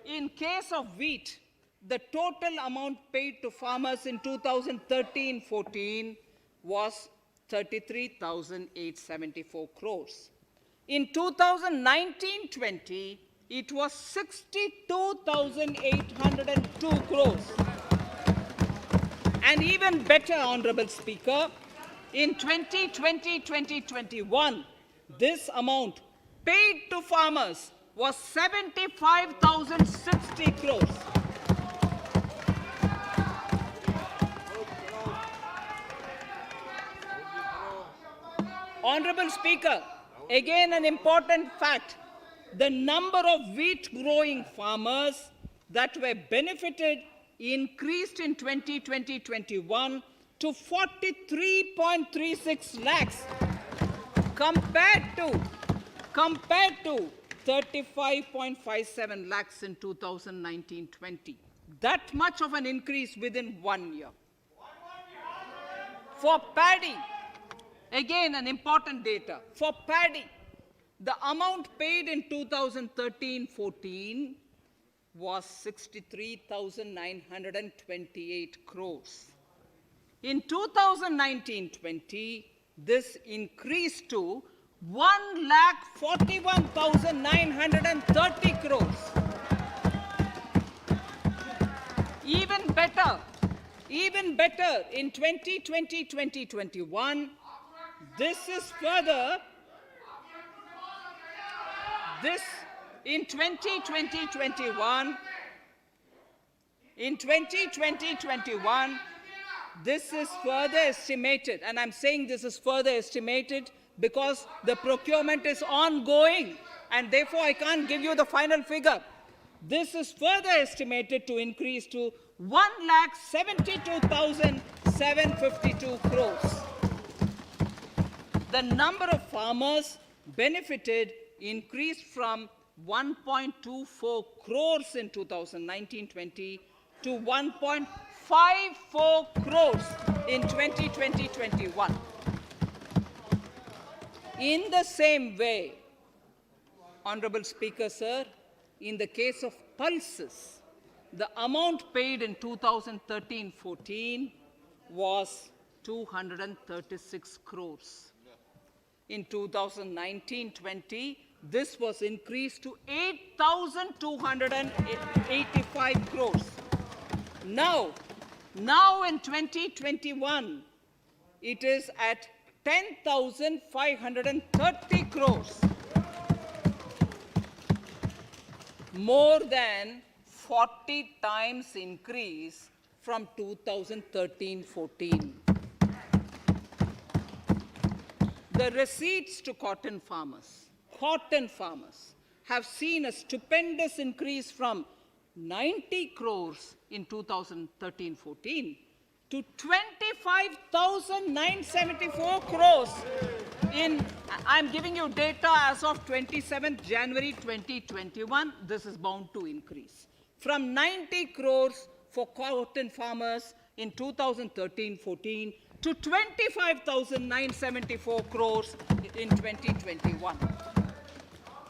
In case of wheat, the total amount paid to farmers in 2013-14 was 33,874 crores. In 2019-20, it was 62,802 crores. And even better, Honorable Speaker, in 2020-2021, this amount paid to farmers was 75,060 crores. Honorable Speaker, again an important fact, the number of wheat growing farmers that were benefited increased in 2020-21 to 43.36 lakhs compared to 35.57 lakhs in 2019-20. That much of an increase within 1 year. For paddy, again an important data. For paddy, the amount paid in 2013-14 was 63,928 crores. In 2019-20, this increased to 1,41,930 crores. Even better, in 2020-2021, this is further, in 2020-21, this is further estimated, and I'm saying this is further estimated because the procurement is ongoing, and therefore I can't give you the final figure. This is further estimated to increase to 1,72,752 crores. The number of farmers benefited increased from 1.24 crores in 2019-20 to 1.54 crores in 2020-21. In the same way, Honorable Speaker, sir, in the case of pulses, the amount paid in 2013-14 was 236 crores. In 2019-20, this was increased to 8,285 crores. Now in 2021, it is at 10,530 crores. More than 40 times increase from 2013-14. The receipts to cotton farmers have seen a stupendous increase from 90 crores in 2013-14 to 25,974 crores in, I'm giving you data as of 27th January 2021, this is bound to increase. From 90 crores for cotton farmers in 2013-14 to 25,974 crores in 2021.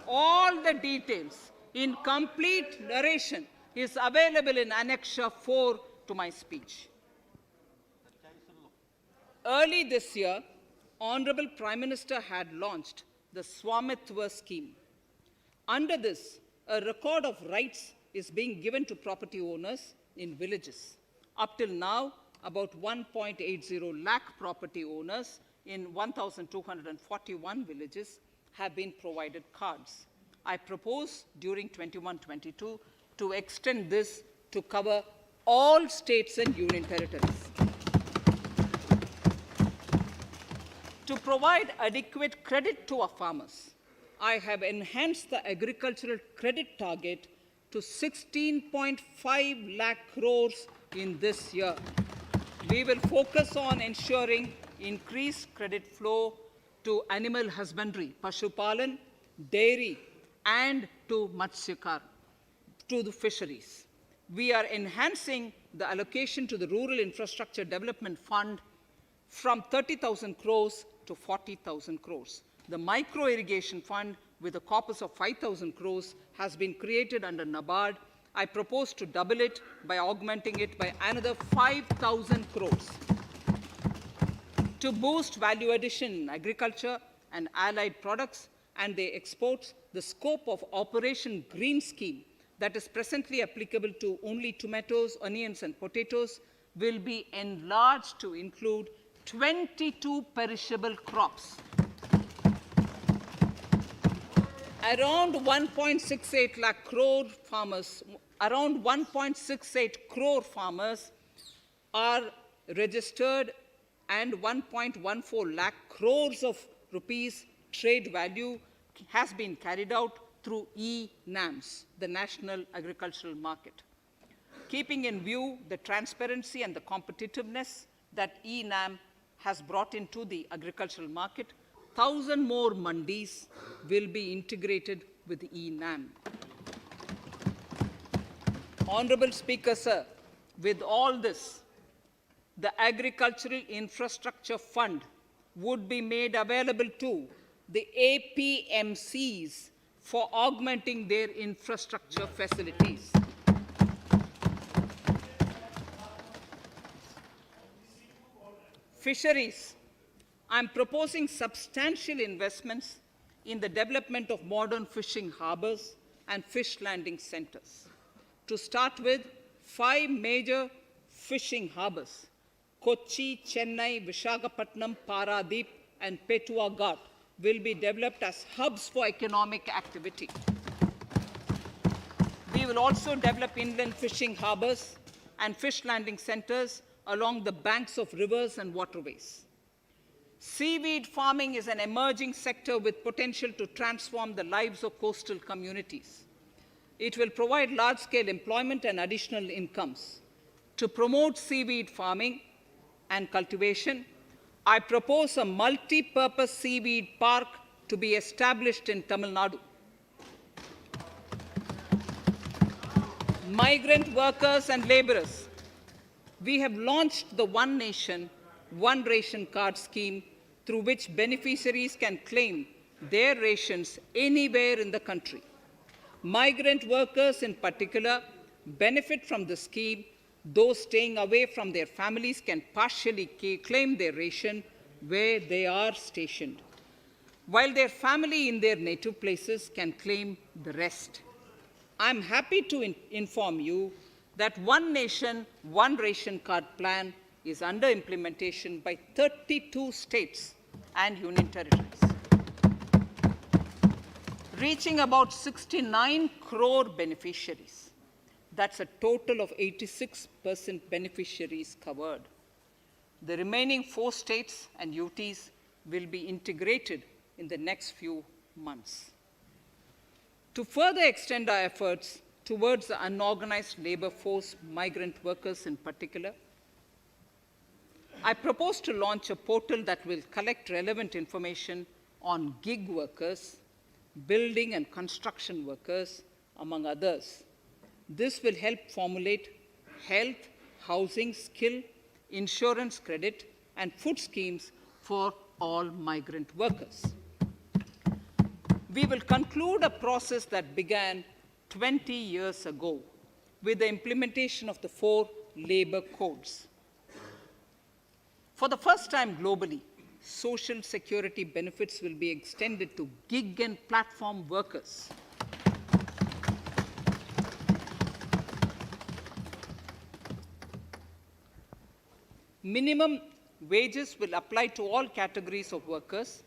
All the details in complete narration is available in Annexure 4 to my speech. Early this year, Honorable Prime Minister had launched the Swamitwa scheme. Under this, a record of rights is being given to property owners in villages. Up till now, about 1.80 lakh property owners in 1,241 villages have been provided cards. I propose during 21-22 to extend this to cover all states and union territories. To provide adequate credit to our farmers, I have enhanced the agricultural credit target to 16.5 lakh crores in this year. We will focus on ensuring increased credit flow to animal husbandry, Pashupalan, dairy, and to Matsyakar, to the fisheries. We are enhancing the allocation to the Rural Infrastructure Development Fund from 30,000 crores to 40,000 crores. The Micro Irrigation Fund, with a corpus of 5,000 crores, has been created under NABARD. I propose to double it by augmenting it by another 5,000 crores. To boost value addition in agriculture and allied products and their exports, the scope of Operation Green Scheme that is presently applicable to only tomatoes, onions, and potatoes will be enlarged to include 22 perishable crops. Around 1.68 lakh crore farmers, around 1.68 crore farmers are registered, and 1.14 lakh crores of rupees trade value has been carried out through e-NAMs, the National Agricultural Market. Keeping in view the transparency and the competitiveness that e-NAM has brought into the agricultural market, 1,000 more mandis will be integrated with e-NAM. Honorable Speaker, sir, with all this, the Agricultural Infrastructure Fund would be made available to the APMCs for augmenting their infrastructure facilities. Fisheries. I'm proposing substantial investments in the development of modern fishing harbors and fish landing centers. To start with, 5 major fishing harbors, Kochi, Chennai, Visakhapatnam, Paradip, and Petua Ghat, will be developed as hubs for economic activity. We will also develop inland fishing harbors and fish landing centers along the banks of rivers and waterways. Seaweed farming is an emerging sector with potential to transform the lives of coastal communities. It will provide large-scale employment and additional incomes. To promote seaweed farming and cultivation, I propose a multi-purpose seaweed park to be established in Tamil Nadu. Migrant workers and laborers. We have launched the One Nation, One Ration Card scheme, through which beneficiaries can claim their rations anywhere in the country. Migrant workers in particular benefit from the scheme. Those staying away from their families can partially claim their ration where they are stationed, while their family in their native places can claim the rest. I'm happy to inform you that One Nation, One Ration Card plan is under implementation by 32 states and union territories, reaching about 69 crore beneficiaries. That's a total of 86% beneficiaries covered. The remaining 4 states and UTs will be integrated in the next few months. To further extend our efforts towards the unorganized labor force, migrant workers in particular, I propose to launch a portal that will collect relevant information on gig workers, building and construction workers, among others. This will help formulate health, housing, skill, insurance credit, and food schemes for all migrant workers. We will conclude a process that began 20 years ago with the implementation of the 4 labor codes. For the first time globally, social security benefits will be extended to gig and platform workers. Minimum wages will apply to all categories of workers,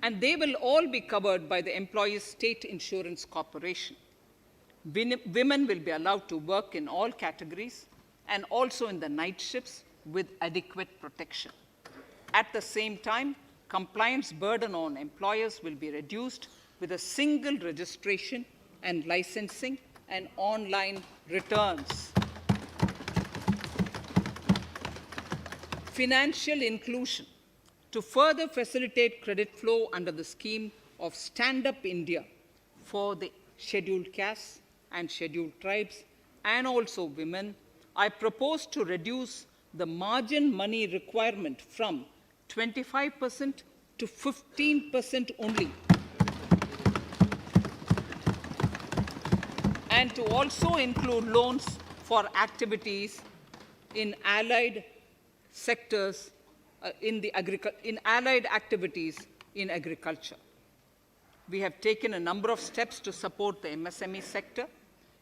and they will all be covered by the Employees State Insurance Corporation. Women will be allowed to work in all categories and also in the night shifts with adequate protection. At the same time, compliance burden on employers will be reduced with a single registration and licensing and online returns. Financial inclusion. To further facilitate credit flow under the scheme of Stand Up India for the scheduled castes and scheduled tribes and also women, I propose to reduce the margin money requirement from 25% to 15% only, and to also include loans for activities in allied sectors in allied activities in agriculture. We have taken a number of steps to support the MSME sector.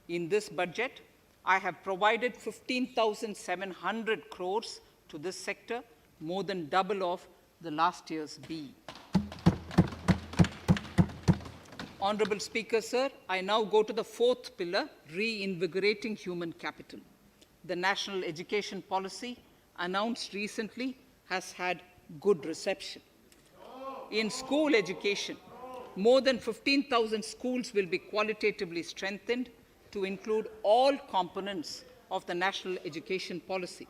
In this budget, I have provided 15,700 crores to this sector, more than double of the last year's BE. Honorable Speaker, sir, I now go to the fourth pillar, reinvigorating human capital. The national education policy announced recently has had good reception. In school education, more than 15,000 schools will be qualitatively strengthened to include all components of the national education policy.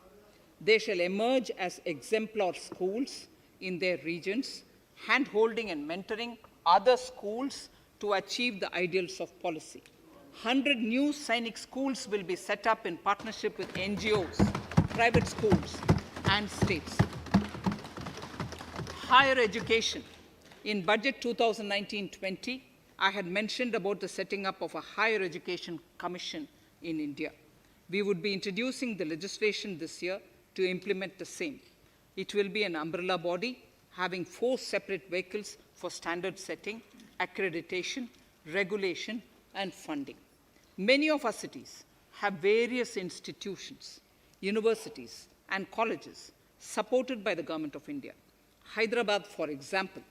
They shall emerge as exemplar schools in their regions, hand-holding and mentoring other schools to achieve the ideals of policy. 100 new Sainik schools will be set up in partnership with NGOs, private schools, and states. Higher education. In Budget 2019-20, I had mentioned about the setting up of a higher education commission in India. We would be introducing the legislation this year to implement the same. It will be an umbrella body having 4 separate vehicles for standard setting, accreditation, regulation, and funding. Many of our cities have various institutions, universities, and colleges supported by the Government of India. Hyderabad, for example,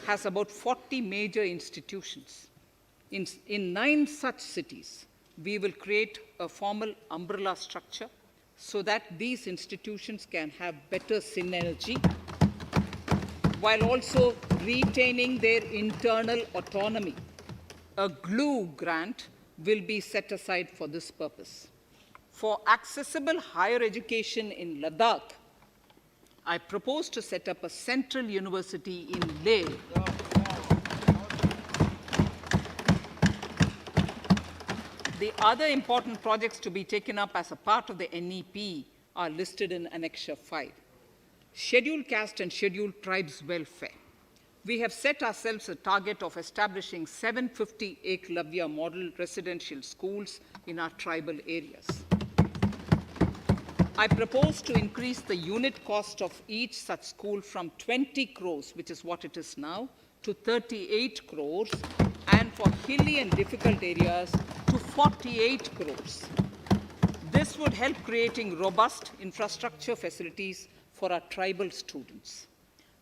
has about 40 major institutions. In 9 such cities, we will create a formal umbrella structure so that these institutions can have better synergy while also retaining their internal autonomy. A glue grant will be set aside for this purpose. For accessible higher education in Ladakh, I propose to set up a central university in Leh. The other important projects to be taken up as a part of the NEP are listed in Annexure 5. Scheduled caste and scheduled tribes welfare. We have set ourselves a target of establishing 750 Eklavya model residential schools in our tribal areas. I propose to increase the unit cost of each such school from 20 crores, which is what it is now, to 38 crores, and for hilly and difficult areas to 48 crores. This would help creating robust infrastructure facilities for our tribal students.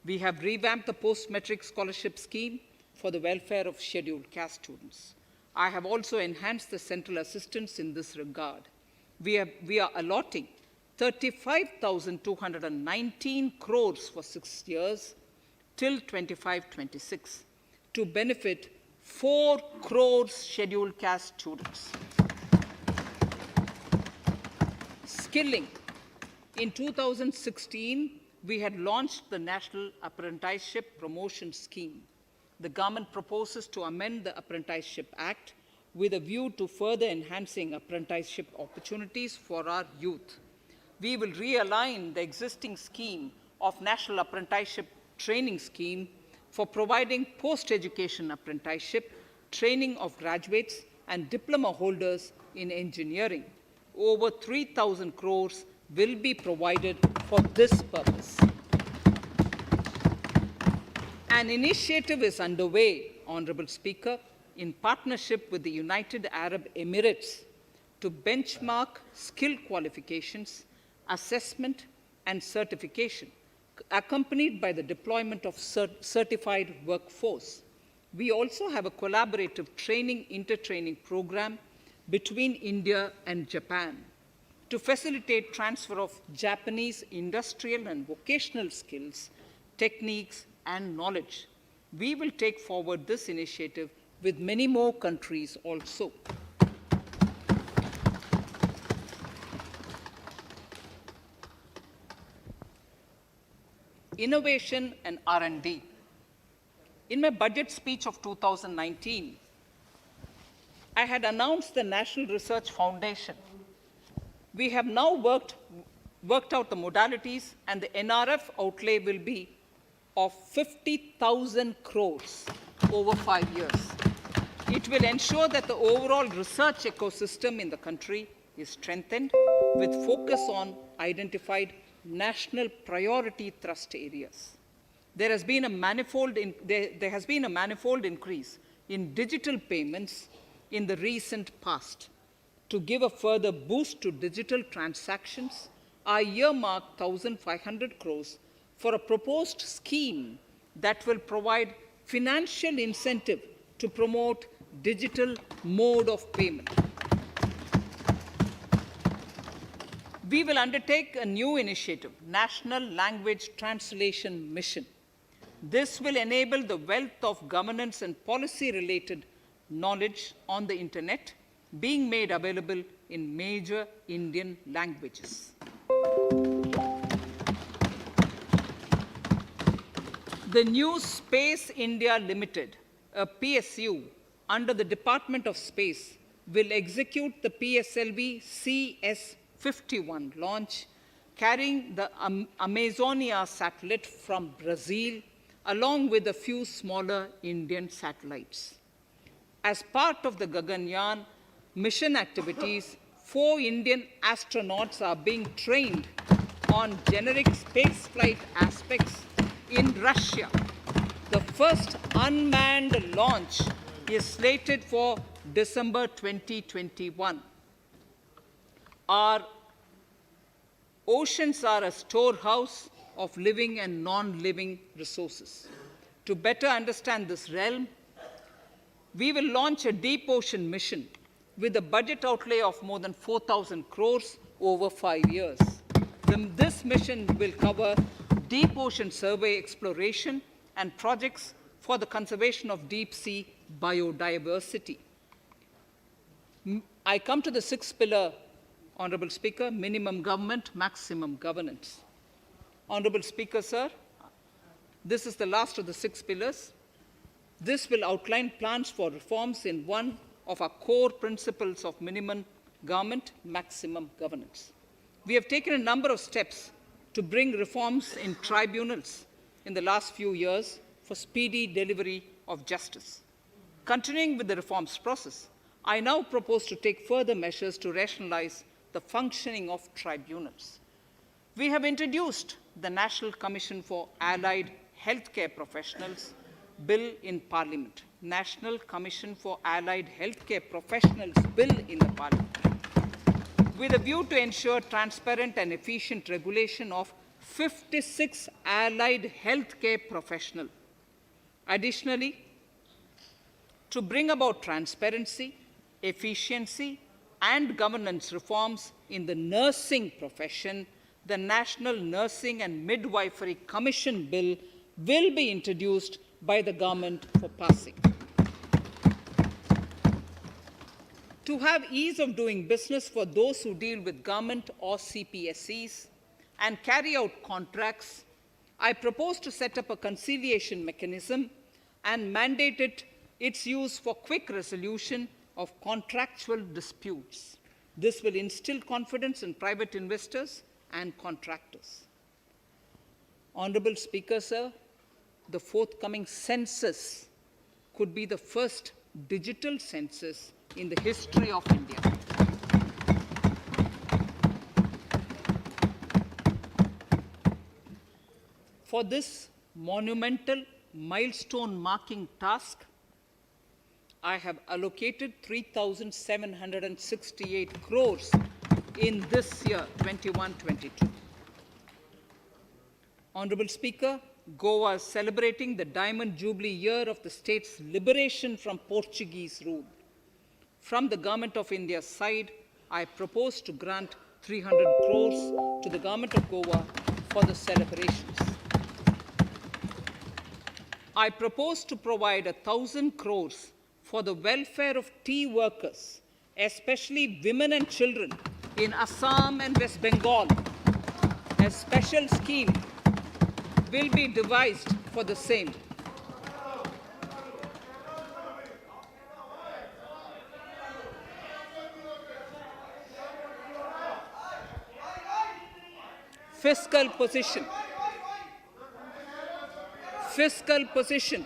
We have revamped the post-metric scholarship scheme for the welfare of scheduled caste students. I have also enhanced the central assistance in this regard. We are allotting 35,219 crores for 6 years till 25-26 to benefit 4 crores scheduled caste students. Skilling. In 2016, we had launched the National Apprenticeship Promotion Scheme. The government proposes to amend the Apprenticeship Act with a view to further enhancing apprenticeship opportunities for our youth. We will realign the existing scheme of National Apprenticeship Training Scheme for providing post-education apprenticeship, training of graduates and diploma holders in engineering. Over 3,000 crores will be provided for this purpose. An initiative is underway, Honorable Speaker, in partnership with the United Arab Emirates to benchmark skill qualifications, assessment, and certification, accompanied by the deployment of certified workforce. We also have a collaborative inter-training program between India and Japan to facilitate transfer of Japanese industrial and vocational skills, techniques, and knowledge. We will take forward this initiative with many more countries also. Innovation and R&D. In my budget speech of 2019, I had announced the National Research Foundation. We have now worked out the modalities, and the NRF outlay will be of 50,000 crores over 5 years. It will ensure that the overall research ecosystem in the country is strengthened with focus on identified national priority thrust areas. There has been a manifold increase in digital payments in the recent past. To give a further boost to digital transactions, I earmarked 1,500 crores for a proposed scheme that will provide financial incentive to promote digital mode of payment. We will undertake a new initiative, National Language Translation Mission. This will enable the wealth of governance and policy-related knowledge on the internet being made available in major Indian languages. The new Space India Limited, a PSU under the Department of Space, will execute the PSLV CS-51 launch, carrying the Amazonia satellite from Brazil, along with a few smaller Indian satellites. As part of the Gaganyaan mission activities, 4 Indian astronauts are being trained on generic spaceflight aspects in Russia. The first unmanned launch is slated for December 2021. Our oceans are a storehouse of living and non-living resources. To better understand this realm, we will launch a deep ocean mission with a budget outlay of more than 4,000 crores over 5 years. This mission will cover deep ocean survey exploration and projects for the conservation of deep sea biodiversity. I come to the 6th pillar, Honorable Speaker, minimum government, maximum governance. Honorable Speaker, sir, this is the last of the 6 pillars. This will outline plans for reforms in one of our core principles of minimum government, maximum governance. We have taken a number of steps to bring reforms in tribunals in the last few years for speedy delivery of justice. Continuing with the reforms process, I now propose to take further measures to rationalize the functioning of tribunals. We have introduced the National Commission for Allied Healthcare Professionals Bill in Parliament. National Commission for Allied Healthcare Professionals Bill in the Parliament, with a view to ensure transparent and efficient regulation of 56 allied healthcare professionals. Additionally, to bring about transparency, efficiency, and governance reforms in the nursing profession, the National Nursing and Midwifery Commission Bill will be introduced by the government for passing. To have ease of doing business for those who deal with government or CPSEs and carry out contracts, I propose to set up a conciliation mechanism and mandate its use for quick resolution of contractual disputes. This will instill confidence in private investors and contractors. Honorable Speaker, sir, the forthcoming census could be the first digital census in the history of India. For this monumental milestone-marking task, I have allocated 3,768 crores in this year, 21-22. Honorable Speaker, Goa is celebrating the Diamond Jubilee year of the state's liberation from Portuguese rule. From the Government of India's side, I propose to grant 300 crores to the Government of Goa for the celebrations. I propose to provide 1,000 crores for the welfare of tea workers, especially women and children in Assam and West Bengal. A special scheme will be devised for the same. Fiscal position. Fiscal position.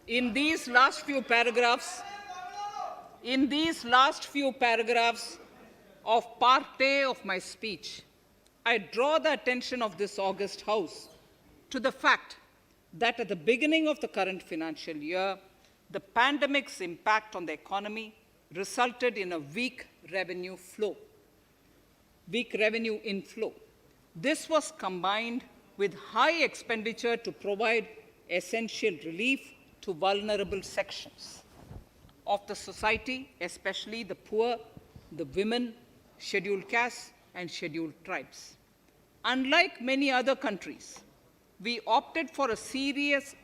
In these last few paragraphs, of part A of my speech, I draw the attention of this august House to the fact that at the beginning of the current financial year, the pandemic's impact on the economy resulted in a weak revenue inflow. This was combined with high expenditure to provide essential relief to vulnerable sections of the society, especially the poor, the women, scheduled castes, and scheduled tribes. Unlike many other countries, we opted for a series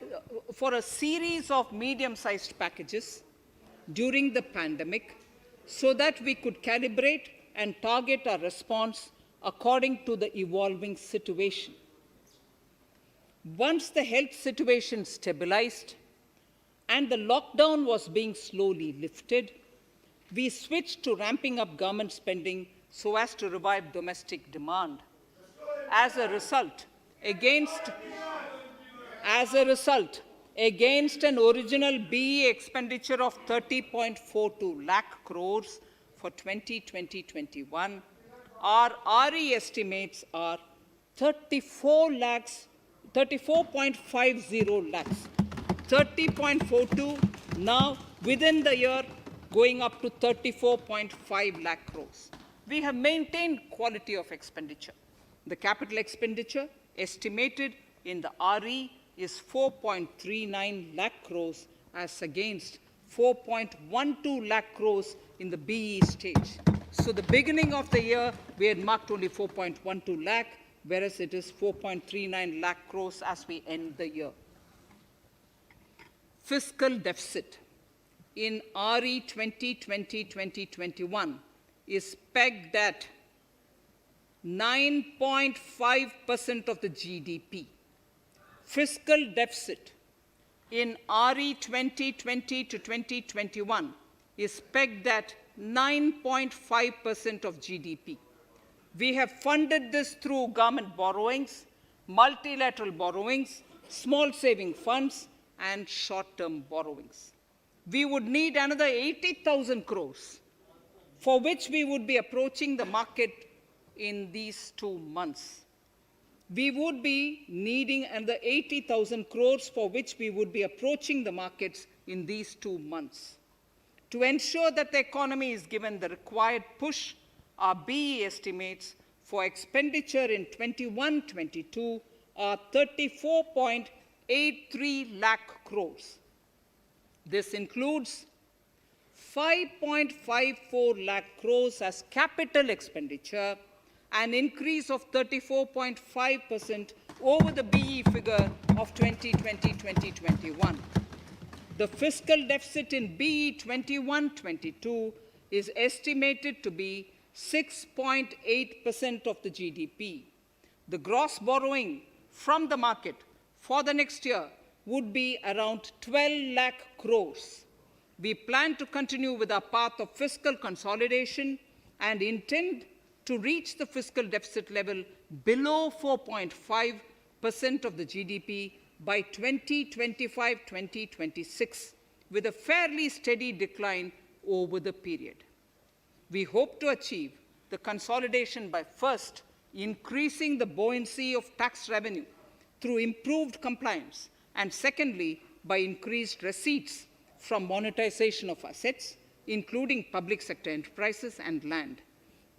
of medium-sized packages during the pandemic so that we could calibrate and target our response according to the evolving situation. Once the health situation stabilized and the lockdown was being slowly lifted, we switched to ramping up government spending so as to revive domestic demand. As a result, against an original BE expenditure of 30.42 lakh crores for 2020-21, our RE estimates are 34.50 lakhs, 30.42 now within the year going up to 34.5 lakh crores. We have maintained quality of expenditure. The capital expenditure estimated in the RE is 4.39 lakh crores as against 4.12 lakh crores in the BE stage. So the beginning of the year, we had marked only 4.12 lakh, whereas it is 4.39 lakh crores as we end the year. Fiscal deficit in RE 2020-2021 is pegged at 9.5% of the GDP. Fiscal deficit in RE 2020 to 2021 is pegged at 9.5% of GDP. We have funded this through government borrowings, multilateral borrowings, small saving funds, and short-term borrowings. We would need another 80,000 crores, for which we would be approaching the market in these 2 months. We would be needing another 80,000 crores, for which we would be approaching the markets in these 2 months. To ensure that the economy is given the required push, our BE estimates for expenditure in 21-22 are 34.83 lakh crores. This includes 5.54 lakh crores as capital expenditure, an increase of 34.5% over the BE figure of 2020-2021. The fiscal deficit in BE 21-22 is estimated to be 6.8% of the GDP. The gross borrowing from the market for the next year would be around 12 lakh crores. We plan to continue with our path of fiscal consolidation and intend to reach the fiscal deficit level below 4.5% of the GDP by 2025-2026, with a fairly steady decline over the period. We hope to achieve the consolidation by first increasing the buoyancy of tax revenue through improved compliance, and secondly, by increased receipts from monetization of assets, including public sector enterprises and land.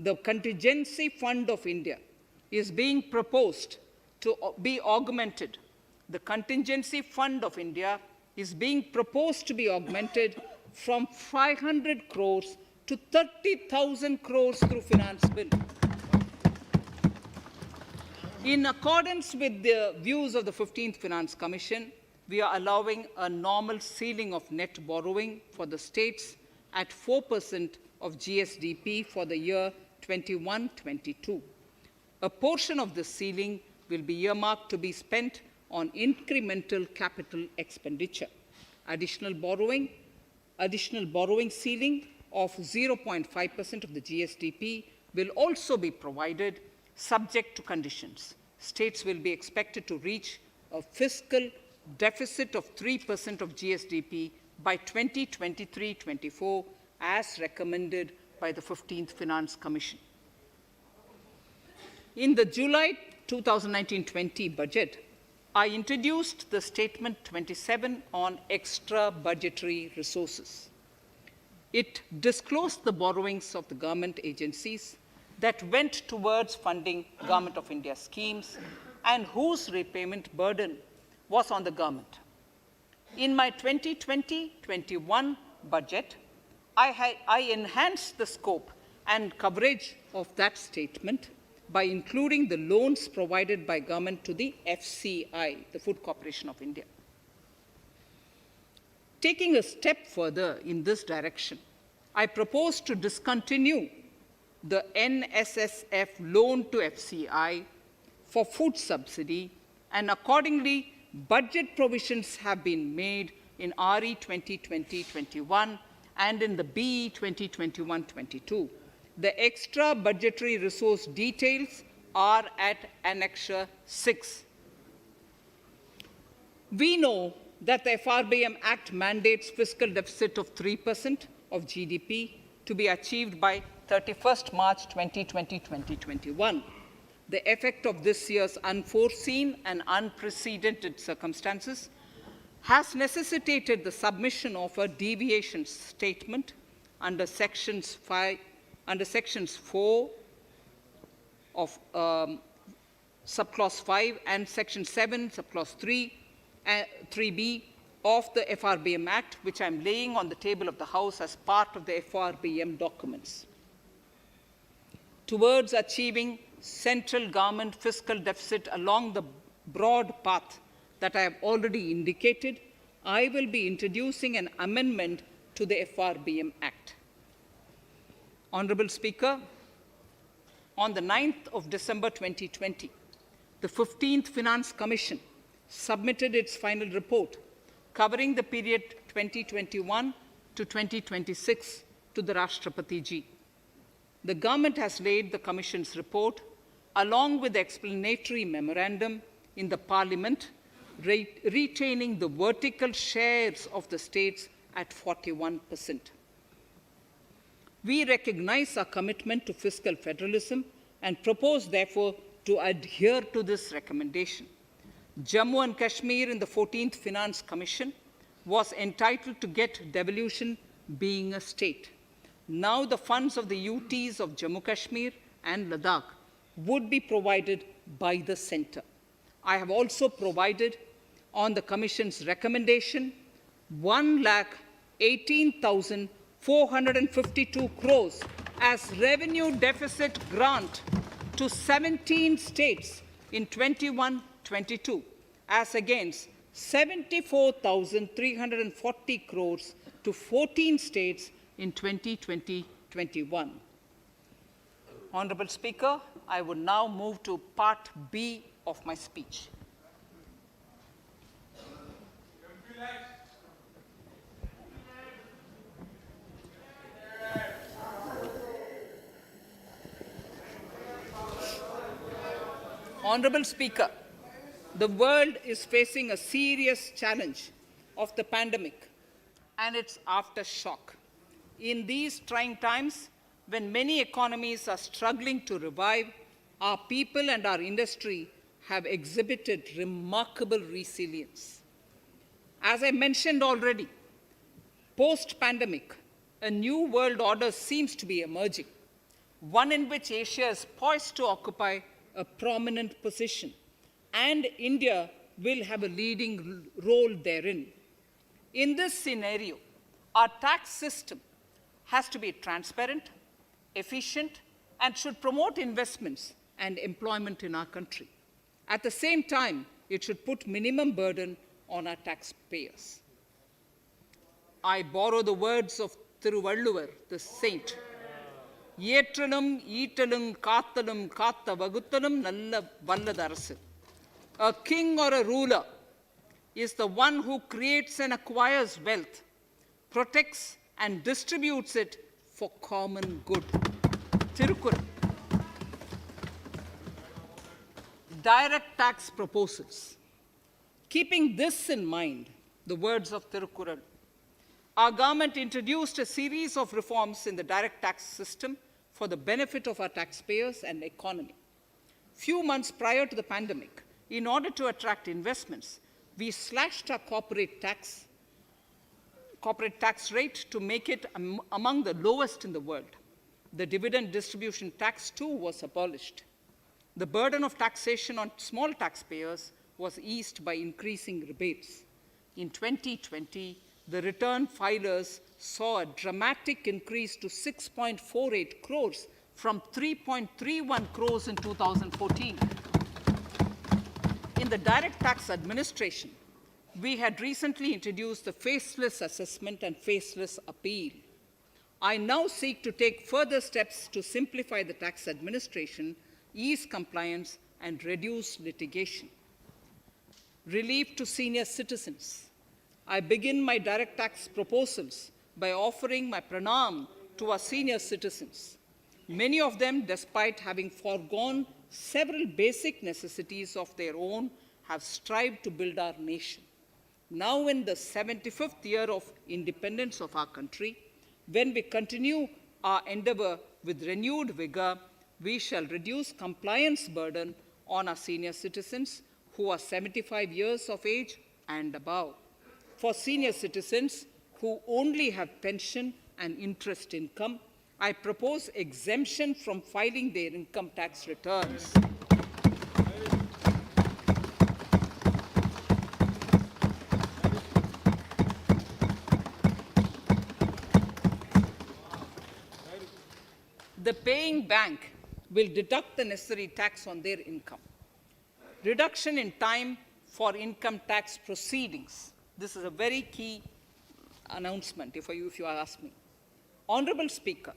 The Contingency Fund of India is being proposed to be augmented. The Contingency Fund of India is being proposed to be augmented from 500 crores to 30,000 crores through finance bill. In accordance with the views of the 15th Finance Commission, we are allowing a normal ceiling of net borrowing for the states at 4% of GSDP for the year 21-22. A portion of this ceiling will be earmarked to be spent on incremental capital expenditure. Additional borrowing ceiling of 0.5% of the GSDP will also be provided, subject to conditions. States will be expected to reach a fiscal deficit of 3% of GSDP by 2023-24, as recommended by the 15th Finance Commission. In the July 2019-20 budget, I introduced the Statement 27 on extra budgetary resources. It disclosed the borrowings of the government agencies that went towards funding Government of India schemes and whose repayment burden was on the government. In my 2020-21 budget, I enhanced the scope and coverage of that statement by including the loans provided by government to the FCI, the Food Corporation of India. Taking a step further in this direction, I propose to discontinue the NSSF loan to FCI for food subsidy, and accordingly, budget provisions have been made in RE 2020-21 and in the BE 2021-22. The extra budgetary resource details are at Annexure 6. We know that the FRBM Act mandates fiscal deficit of 3% of GDP to be achieved by 31st March 2020-2021. The effect of this year's unforeseen and unprecedented circumstances has necessitated the submission of a deviation statement under Sections 4 of Subclause 5 and Section 7, Subclause 3b of the FRBM Act, which I'm laying on the table of the House as part of the FRBM documents. Towards achieving central government fiscal deficit along the broad path that I have already indicated, I will be introducing an amendment to the FRBM Act. Honorable Speaker, on the 9th of December 2020, the 15th Finance Commission submitted its final report covering the period 2021 to 2026 to the Rashtrapati Ji. The government has laid the Commission's report along with the explanatory memorandum in the Parliament, retaining the vertical shares of the states at 41%. We recognize our commitment to fiscal federalism and propose, therefore, to adhere to this recommendation. Jammu and Kashmir in the 14th Finance Commission was entitled to get devolution being a state. Now the funds of the UTs of Jammu Kashmir and Ladakh would be provided by the centre. I have also provided, on the Commission's recommendation, 1,18,452 crores as revenue deficit grant to 17 states in 21-22, as against 74,340 crores to 14 states in 2020-21. Honorable Speaker, I would now move to Part B of my speech. Honorable Speaker, the world is facing a serious challenge of the pandemic and its aftershock. In these trying times, when many economies are struggling to revive, our people and our industry have exhibited remarkable resilience. As I mentioned already, post-pandemic, a new world order seems to be emerging, one in which Asia is poised to occupy a prominent position, and India will have a leading role therein. In this scenario, our tax system has to be transparent, efficient, and should promote investments and employment in our country. At the same time, it should put minimum burden on our taxpayers. I borrow the words of Thiruvalluvar, the saint. Yetralum, Eatalum, Kathalum, Katha Vagutalum, Nalla Valladarasu. A king or a ruler is the one who creates and acquires wealth, protects and distributes it for common good. Tirukkural. Direct tax proposals. Keeping this in mind, the words of Tirukkural, Our government introduced a series of reforms in the direct tax system for the benefit of our taxpayers and economy. Few months prior to the pandemic, in order to attract investments, we slashed our corporate tax rate to make it among the lowest in the world. The dividend distribution tax too was abolished. The burden of taxation on small taxpayers was eased by increasing rebates. In 2020, the return filers saw a dramatic increase to 6.48 crores from 3.31 crores in 2014. In the direct tax administration, we had recently introduced the faceless assessment and faceless appeal. I now seek to take further steps to simplify the tax administration, ease compliance, and reduce litigation. Relief to senior citizens. I begin my direct tax proposals by offering my pranam to our senior citizens. Many of them, despite having foregone several basic necessities of their own, have strived to build our nation. Now, in the 75th year of independence of our country, when we continue our endeavor with renewed vigor, we shall reduce compliance burden on our senior citizens who are 75 years of age and above. For senior citizens who only have pension and interest income, I propose exemption from filing their income tax returns. The paying bank will deduct the necessary tax on their income. Reduction in time for income tax proceedings. This is a very key announcement, if you ask me. Honorable Speaker,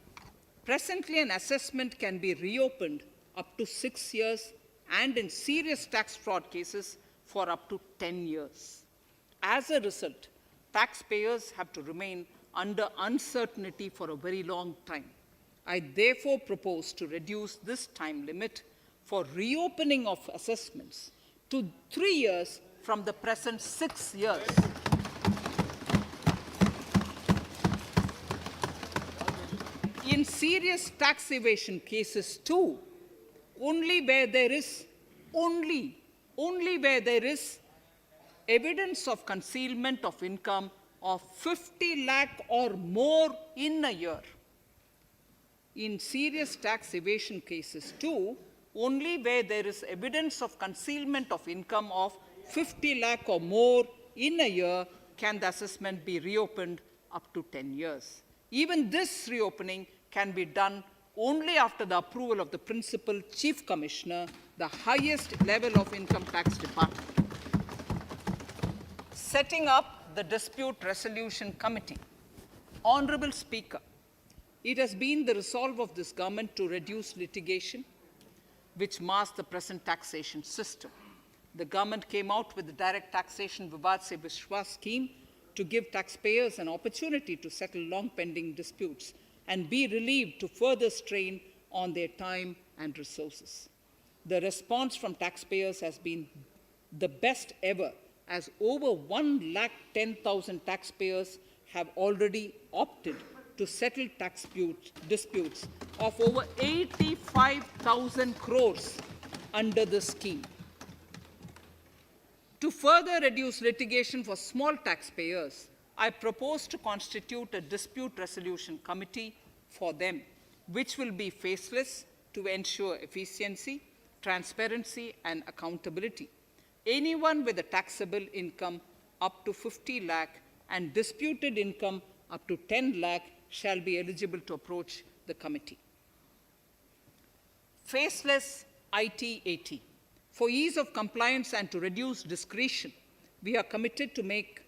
presently an assessment can be reopened up to 6 years and in serious tax fraud cases for up to 10 years. As a result, taxpayers have to remain under uncertainty for a very long time. I therefore propose to reduce this time limit for reopening of assessments to 3 years from the present 6 years. In serious tax evasion cases too, only where there is evidence of concealment of income of 50 lakh or more in a year. In serious tax evasion cases too, only where there is evidence of concealment of income of 50 lakh or more in a year can the assessment be reopened up to 10 years. Even this reopening can be done only after the approval of the Principal Chief Commissioner, the highest level of Income Tax Department. Setting up the Dispute Resolution Committee. Honorable Speaker, it has been the resolve of this government to reduce litigation, which mars the present taxation system. The government came out with the Direct Taxation Vivad Se Vishwas scheme to give taxpayers an opportunity to settle long-pending disputes and be relieved to further strain on their time and resources. The response from taxpayers has been the best ever, as over 110,000 taxpayers have already opted to settle tax disputes of over 85,000 crores under the scheme. To further reduce litigation for small taxpayers, I propose to constitute a dispute resolution committee for them, which will be faceless to ensure efficiency, transparency, and accountability. Anyone with a taxable income up to 50 lakh and disputed income up to 10 lakh shall be eligible to approach the committee. Faceless IT-AT. For ease of compliance and to reduce discretion, we are committed to make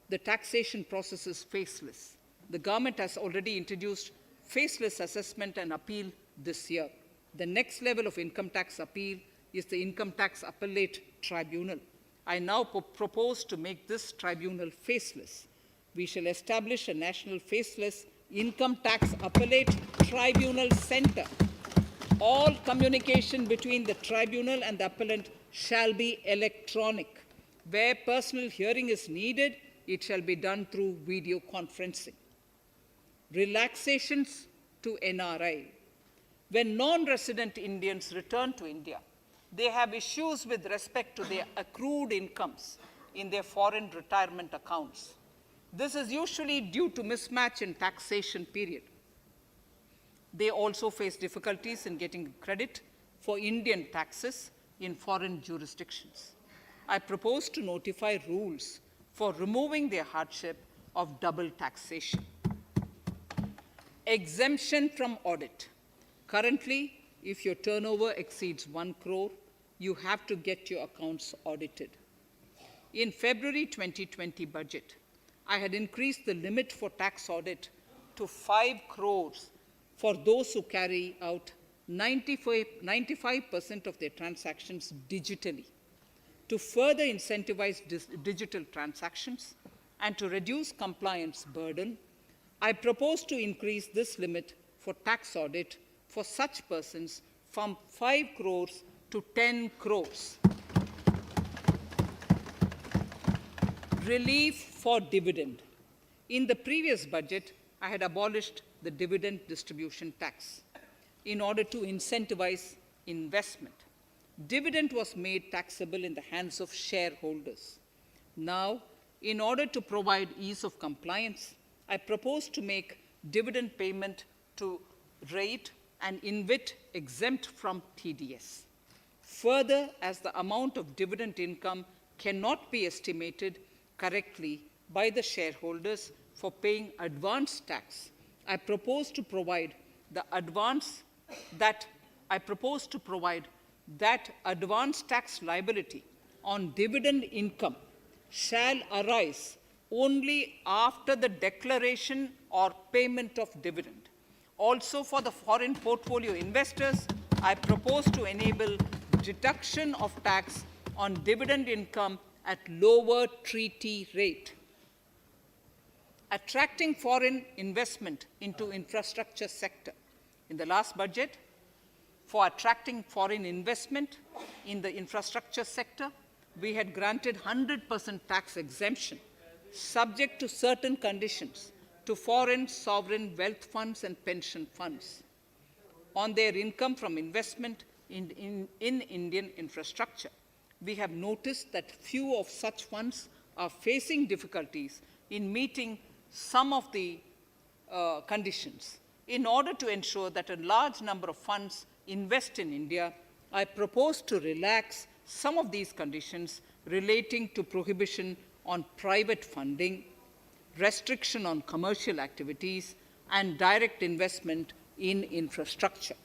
the taxation processes faceless. The government has already introduced faceless assessment and appeal this year. The next level of income tax appeal is the Income Tax Appellate Tribunal. I now propose to make this tribunal faceless. We shall establish a national faceless Income Tax Appellate Tribunal Center. All communication between the tribunal and the appellant shall be electronic. Where personal hearing is needed, it shall be done through video conferencing. Relaxations to NRI. When non-resident Indians return to India, they have issues with respect to their accrued incomes in their foreign retirement accounts. This is usually due to mismatch in taxation period. They also face difficulties in getting credit for Indian taxes in foreign jurisdictions. I propose to notify rules for removing their hardship of double taxation. Exemption from audit. Currently, if your turnover exceeds 1 crore, you have to get your accounts audited. In February 2020 budget, I had increased the limit for tax audit to 5 crores for those who carry out 95% of their transactions digitally. To further incentivize digital transactions and to reduce compliance burden, I propose to increase this limit for tax audit for such persons from 5 crores to 10 crores. Relief for dividend. In the previous budget, I had abolished the dividend distribution tax in order to incentivize investment. Dividend was made taxable in the hands of shareholders. Now, in order to provide ease of compliance, I propose to make dividend payment to rate and InvIT exempt from TDS. Further, as the amount of dividend income cannot be estimated correctly by the shareholders for paying advance tax, I propose to provide that advance tax liability on dividend income shall arise only after the declaration or payment of dividend. Also, for the foreign portfolio investors, I propose to enable deduction of tax on dividend income at lower treaty rate. Attracting foreign investment into infrastructure sector. In the last budget, for attracting foreign investment in the infrastructure sector, we had granted 100% tax exemption, subject to certain conditions, to foreign sovereign wealth funds and pension funds on their income from investment in Indian infrastructure. We have noticed that few of such funds are facing difficulties in meeting some of the conditions. In order to ensure that a large number of funds invest in India, I propose to relax some of these conditions relating to prohibition on private funding, restriction on commercial activities, and direct investment in infrastructure.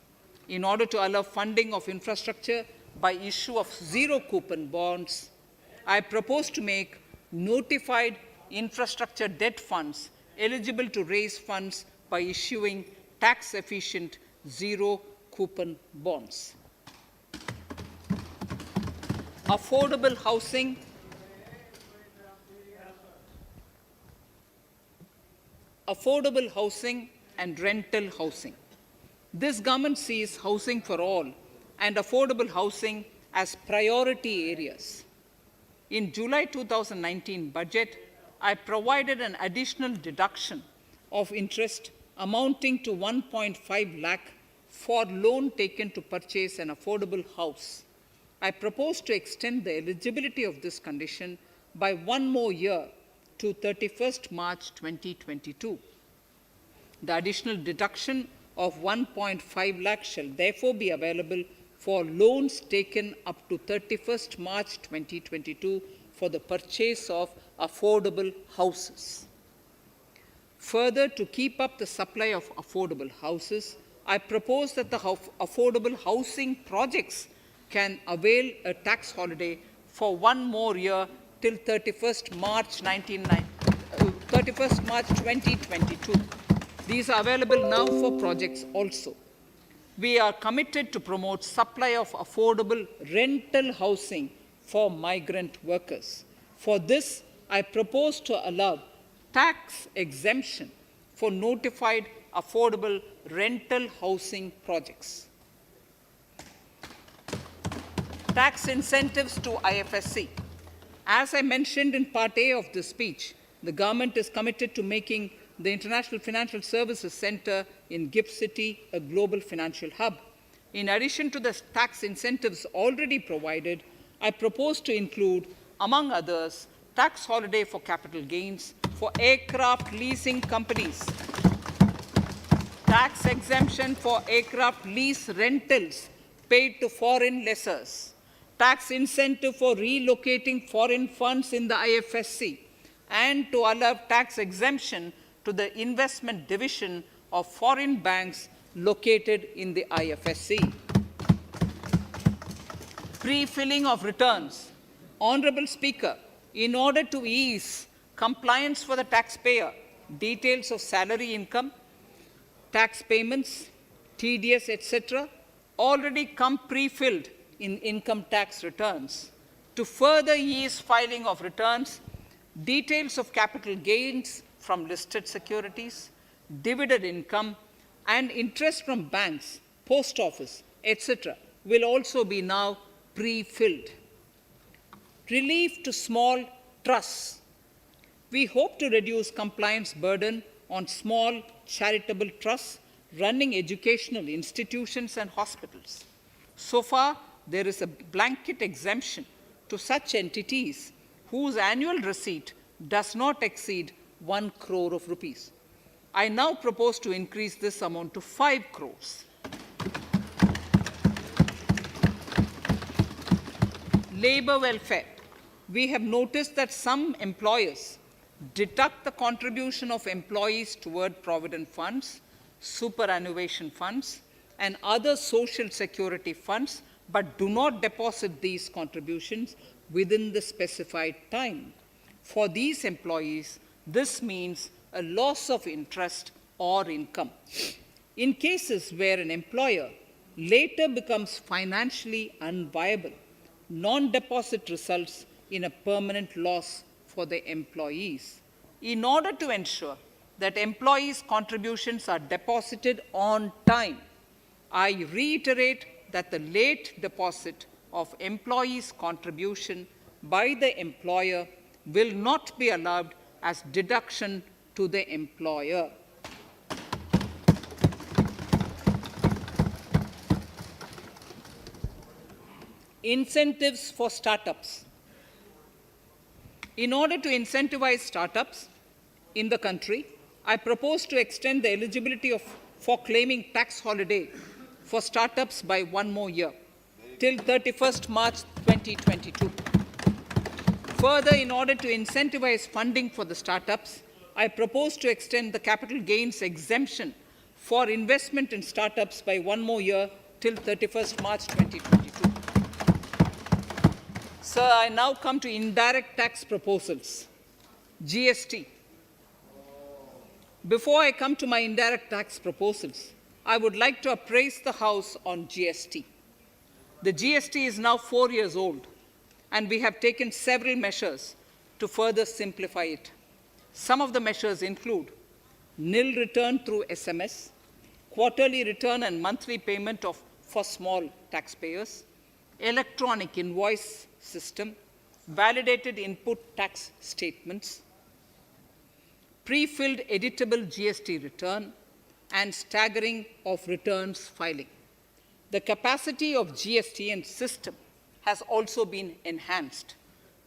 In order to allow funding of infrastructure by issue of zero-coupon bonds, I propose to make notified infrastructure debt funds eligible to raise funds by issuing tax-efficient zero-coupon bonds. Affordable housing. Affordable housing and rental housing. This government sees housing for all and affordable housing as priority areas. In July 2019 budget, I provided an additional deduction of interest amounting to 1.5 lakh for loan taken to purchase an affordable house. I propose to extend the eligibility of this condition by 1 more year to 31st March 2022. The additional deduction of 1.5 lakh shall therefore be available for loans taken up to 31st March 2022 for the purchase of affordable houses. Further, to keep up the supply of affordable houses, I propose that the affordable housing projects can avail a tax holiday for 1 more year till 31st March 2022. These are available now for projects also. We are committed to promote supply of affordable rental housing for migrant workers. For this, I propose to allow tax exemption for notified affordable rental housing projects. Tax incentives to IFSC. As I mentioned in Part A of this speech, the government is committed to making the International Financial Services Center in GIFT City a global financial hub. In addition to the tax incentives already provided, I propose to include, among others, tax holiday for capital gains for aircraft leasing companies, tax exemption for aircraft lease rentals paid to foreign lessors, tax incentive for relocating foreign funds in the IFSC, and to allow tax exemption to the investment division of foreign banks located in the IFSC. Pre-filling of returns. Honorable Speaker, in order to ease compliance for the taxpayer, details of salary income, tax payments, TDS, etc., already come pre-filled in income tax returns. To further ease filing of returns, details of capital gains from listed securities, dividend income, and interest from banks, post office, etc., will also be now pre-filled. Relief to small trusts. We hope to reduce compliance burden on small charitable trusts running educational institutions and hospitals. So far, there is a blanket exemption to such entities whose annual receipt does not exceed 1 crore of rupees. I now propose to increase this amount to 5 crores. Labor welfare. We have noticed that some employers deduct the contribution of employees toward provident funds, superannuation funds, and other social security funds, but do not deposit these contributions within the specified time. For these employees, this means a loss of interest or income. In cases where an employer later becomes financially unviable, non-deposit results in a permanent loss for the employees. In order to ensure that employees' contributions are deposited on time, I reiterate that the late deposit of employees' contribution by the employer will not be allowed as deduction to the employer. Incentives for startups. In order to incentivize startups in the country, I propose to extend the eligibility for claiming tax holiday for startups by 1 more year, till 31st March 2022. Further, in order to incentivize funding for the startups, I propose to extend the capital gains exemption for investment in startups by 1 more year, till 31st March 2022. Sir, I now come to indirect tax proposals. GST. Before I come to my indirect tax proposals, I would like to appraise the House on GST. The GST is now 4 years old, and we have taken several measures to further simplify it. Some of the measures include nil return through SMS, quarterly return and monthly payment for small taxpayers, electronic invoice system, validated input tax statements, pre-filled editable GST return, and staggering of returns filing. The capacity of GST and system has also been enhanced.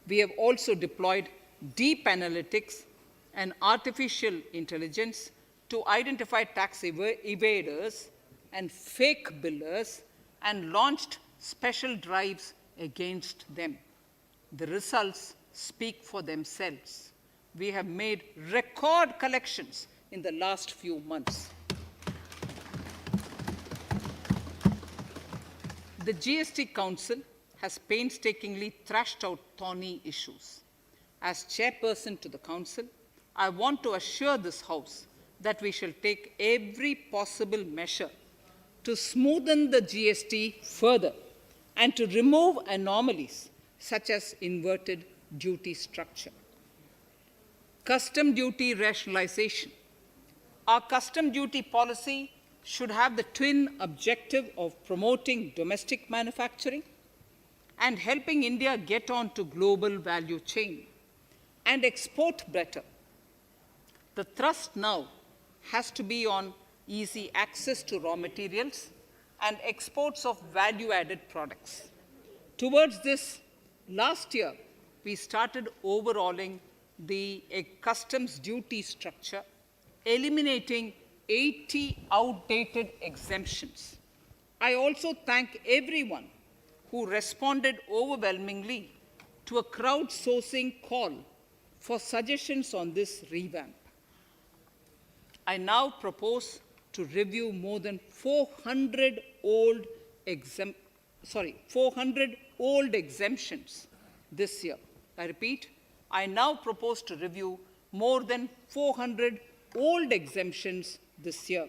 We have also deployed deep analytics and artificial intelligence to identify tax evaders and fake billers and launched special drives against them. The results speak for themselves. We have made record collections in the last few months. The GST Council has painstakingly thrashed out thorny issues. As chairperson to the Council, I want to assure this House that we shall take every possible measure to smoothen the GST further and to remove anomalies such as inverted duty structure. Custom duty rationalization. Our custom duty policy should have the twin objective of promoting domestic manufacturing and helping India get on to global value chain and export better The thrust now has to be on easy access to raw materials and exports of value-added products. Towards this, last year, we started overhauling the customs duty structure, eliminating 80 outdated exemptions. I also thank everyone who responded overwhelmingly to a crowdsourcing call for suggestions on this revamp. I now propose to review more than 400 old exemptions this year. I repeat, I now propose to review more than 400 old exemptions this year.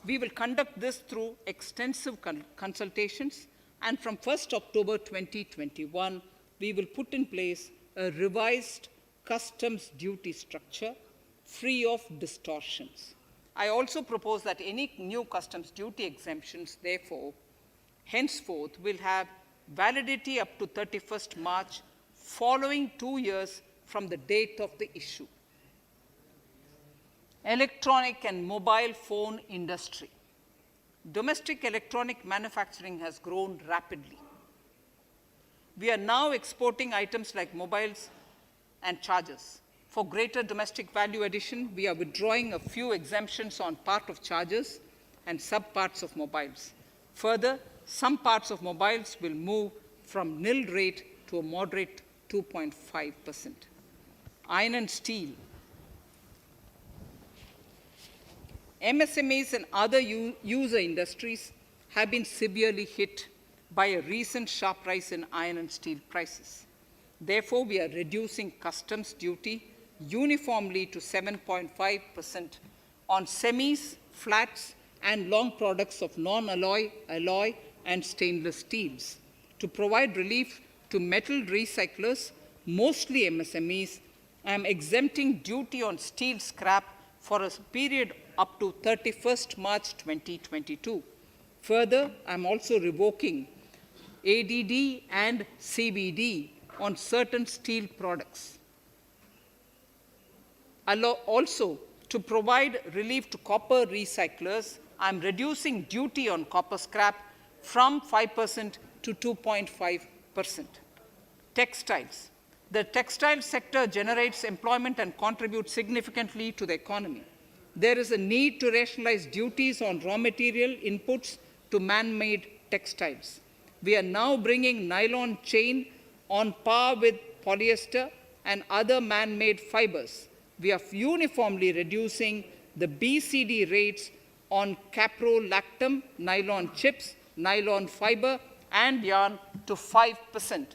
We will conduct this through extensive consultations, and from 1st October 2021, we will put in place a revised customs duty structure free of distortions. I also propose that any new customs duty exemptions, therefore, henceforth will have validity up to 31st March, following 2 years from the date of the issue. Electronic and mobile phone industry. Domestic electronic manufacturing has grown rapidly. We are now exporting items like mobiles and chargers. For greater domestic value addition, we are withdrawing a few exemptions on part of chargers and sub-parts of mobiles. Further, some parts of mobiles will move from nil rate to a moderate 2.5%. Iron and steel. MSMEs and other user industries have been severely hit by a recent sharp rise in iron and steel prices. Therefore, we are reducing customs duty uniformly to 7.5% on semis, flats, and long products of non-alloy, alloy, and stainless steels. To provide relief to metal recyclers, mostly MSMEs, I am exempting duty on steel scrap for a period up to 31st March 2022. Further, I am also revoking ADD and CVD on certain steel products. Also, to provide relief to copper recyclers, I am reducing duty on copper scrap from 5% to 2.5%. Textiles. The textile sector generates employment and contributes significantly to the economy. There is a need to rationalize duties on raw material inputs to man-made textiles. We are now bringing nylon chain on par with polyester and other man-made fibers. We are uniformly reducing the BCD rates on caprolactam, nylon chips, nylon fiber, and yarn to 5%.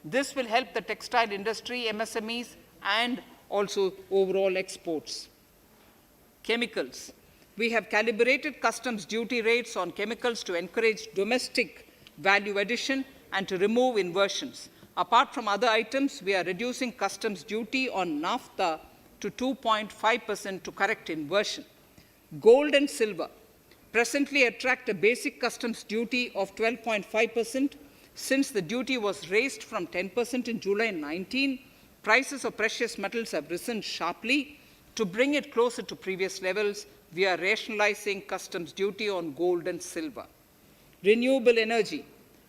This will help the textile industry, MSMEs, and also overall exports. Chemicals. We have calibrated customs duty rates on chemicals to encourage domestic value addition and to remove inversions. Apart from other items, we are reducing customs duty on naphtha to 2.5% to correct inversion. Gold and silver presently attract a basic customs duty of 12.5%. Since the duty was raised from 10% in July 19, prices of precious metals have risen sharply. To bring it closer to previous levels, we are rationalizing customs duty on gold and silver. Renewable energy.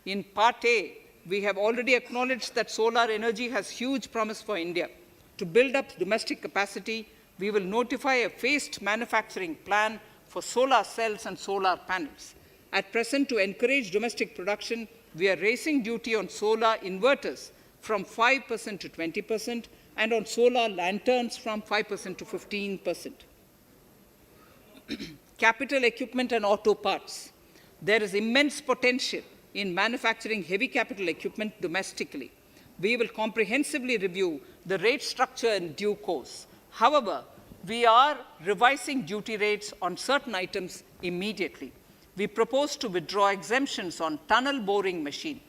In Part A, we have already acknowledged that solar energy has huge promise for India. To build up domestic capacity, we will notify a phased manufacturing plan for solar cells and solar panels. At present, to encourage domestic production, we are raising duty on solar inverters from 5% to 20% and on solar lanterns from 5% to 15%. Capital equipment and auto parts. There is immense potential in manufacturing heavy capital equipment domestically. We will comprehensively review the rate structure in due course. However, we are revising duty rates on certain items immediately. We propose to withdraw exemptions on tunnel boring machine.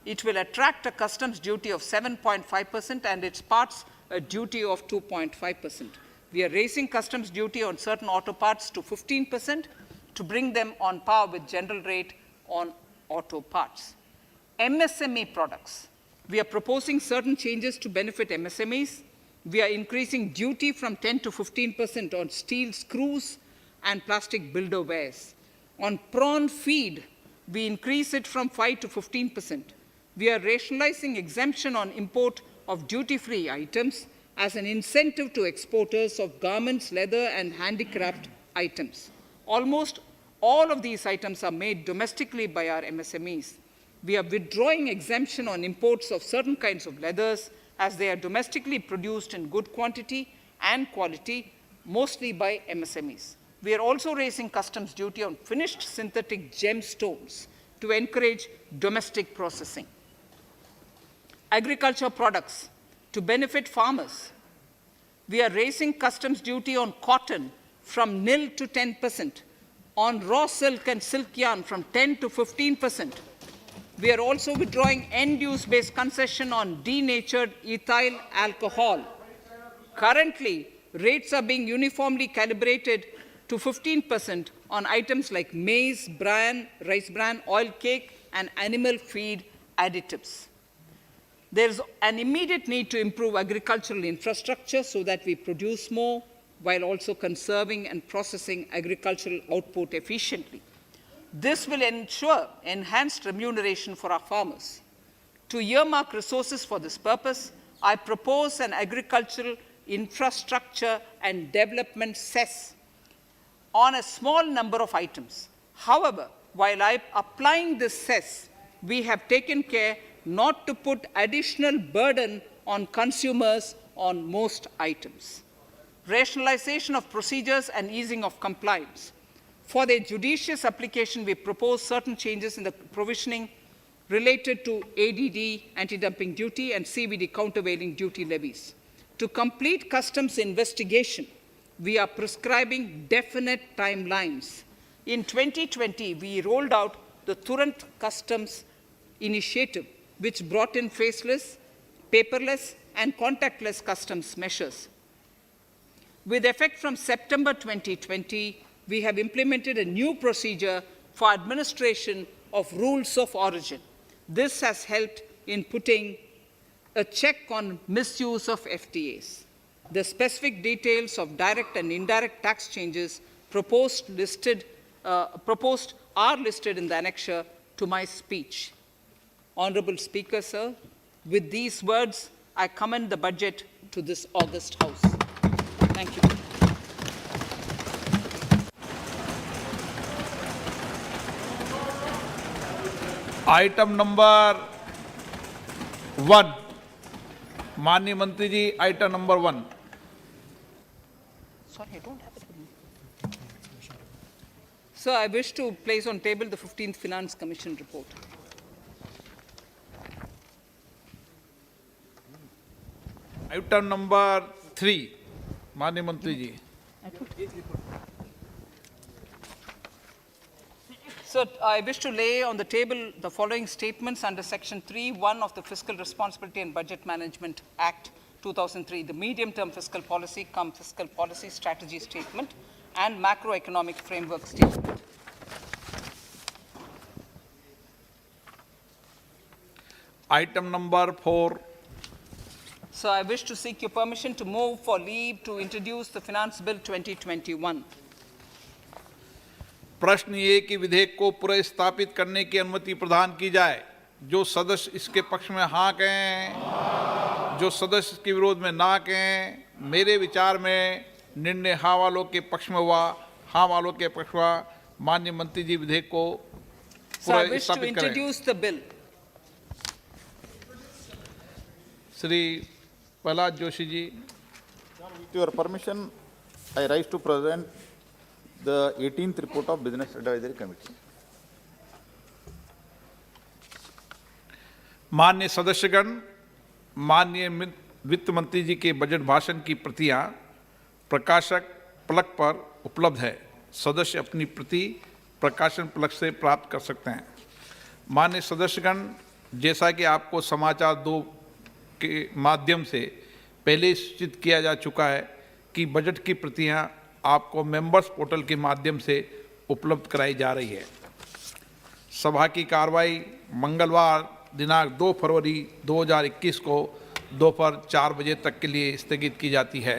It will attract a customs duty of 7.5% and its parts a duty of 2.5%. We are raising customs duty on certain auto parts to 15% to bring them on par with general rate on auto parts. MSME products. We are proposing certain changes to benefit MSMEs. We are increasing duty from 10 to 15% on steel screws and plastic builderwares. On prawn feed, we increase it from 5 to 15%. We are rationalizing exemption on import of duty-free items as an incentive to exporters of garments, leather, and handicraft items. Almost all of these items are made domestically by our MSMEs. We are withdrawing exemption on imports of certain kinds of leathers as they are domestically produced in good quantity and quality, mostly by MSMEs. We are also raising customs duty on finished synthetic gemstones to encourage domestic processing. Agriculture products to benefit farmers. We are raising customs duty on cotton from nil to 10%, on raw silk and silk yarn from 10 to 15%. We are also withdrawing end-use-based concession on denatured ethyl alcohol. Currently, rates are being uniformly calibrated to 15% on items like maize, bran, rice bran, oil cake, and animal feed additives. There is an immediate need to improve agricultural infrastructure so that we produce more while also conserving and processing agricultural output efficiently. This will ensure enhanced remuneration for our farmers. To earmark resources for this purpose, I propose an agricultural infrastructure and development cess on a small number of items. However, while applying this cess, we have taken care not to put additional burden on consumers on most items. Rationalization of procedures and easing of compliance. For their judicious application, we propose certain changes in the provisioning related to ADD, anti-dumping duty, and CVD, countervailing duty levies. To complete customs investigation, we are prescribing definite timelines. In 2020, we rolled out the Turant Customs Initiative, which brought in faceless, paperless, and contactless customs measures. With effect from September 2020, we have implemented a new procedure for administration of rules of origin. This has helped in putting a check on misuse of FTAs. The specific details of direct and indirect tax changes proposed are listed in the annexure to my speech. Honorable Speaker, sir, with these words, I commend the budget to this august House. Thank you. Item number 1, माननीय मंत्री जी, item number 1। Sorry, I don't have it with me. Sir, I wish to place on table the 15th Finance Commission report. Item number 3, माननीय मंत्री जी। Sir, I wish to lay on the table the following statements under Section 3(1) of the Fiscal Responsibility and Budget Management Act 2003, the medium-term fiscal policy, fiscal policy strategy statement, and macroeconomic framework statement. Item number 4. So I wish to seek your permission to move for leave to introduce the Finance Bill 2021. प्रश्न ये कि विधेयक को पुनर्स्थापित करने की अनुमति प्रदान की जाए। जो सदस्य इसके पक्ष में हाँ कहें, जो सदस्य इसके विरोध में ना कहें। मेरे विचार में निर्णय हाँ वालों के पक्ष में हुआ, हाँ वालों के पक्ष हुआ। माननीय मंत्री जी विधेयक को पुनर्स्थापित करें। Shri Prahlad Joshi ji. With your permission, I rise to present the 18th report of Business Advisory Committee. माननीय सदस्यगण, माननीय वित्त मंत्री जी के बजट भाषण की प्रतियां प्रकाशक फलक पर उपलब्ध है। सदस्य अपनी प्रति प्रकाशन फलक से प्राप्त कर सकते हैं। माननीय सदस्यगण, जैसा कि आपको समाचार 2 के माध्यम से पहले सूचित किया जा चुका है कि बजट की प्रतियां आपको मेंबर्स पोर्टल के माध्यम से उपलब्ध कराई जा रही है। सभा की कार्रवाई मंगलवार दिनांक 2 फरवरी 2021 को दोपहर 4 बजे तक के लिए स्थगित की जाती है।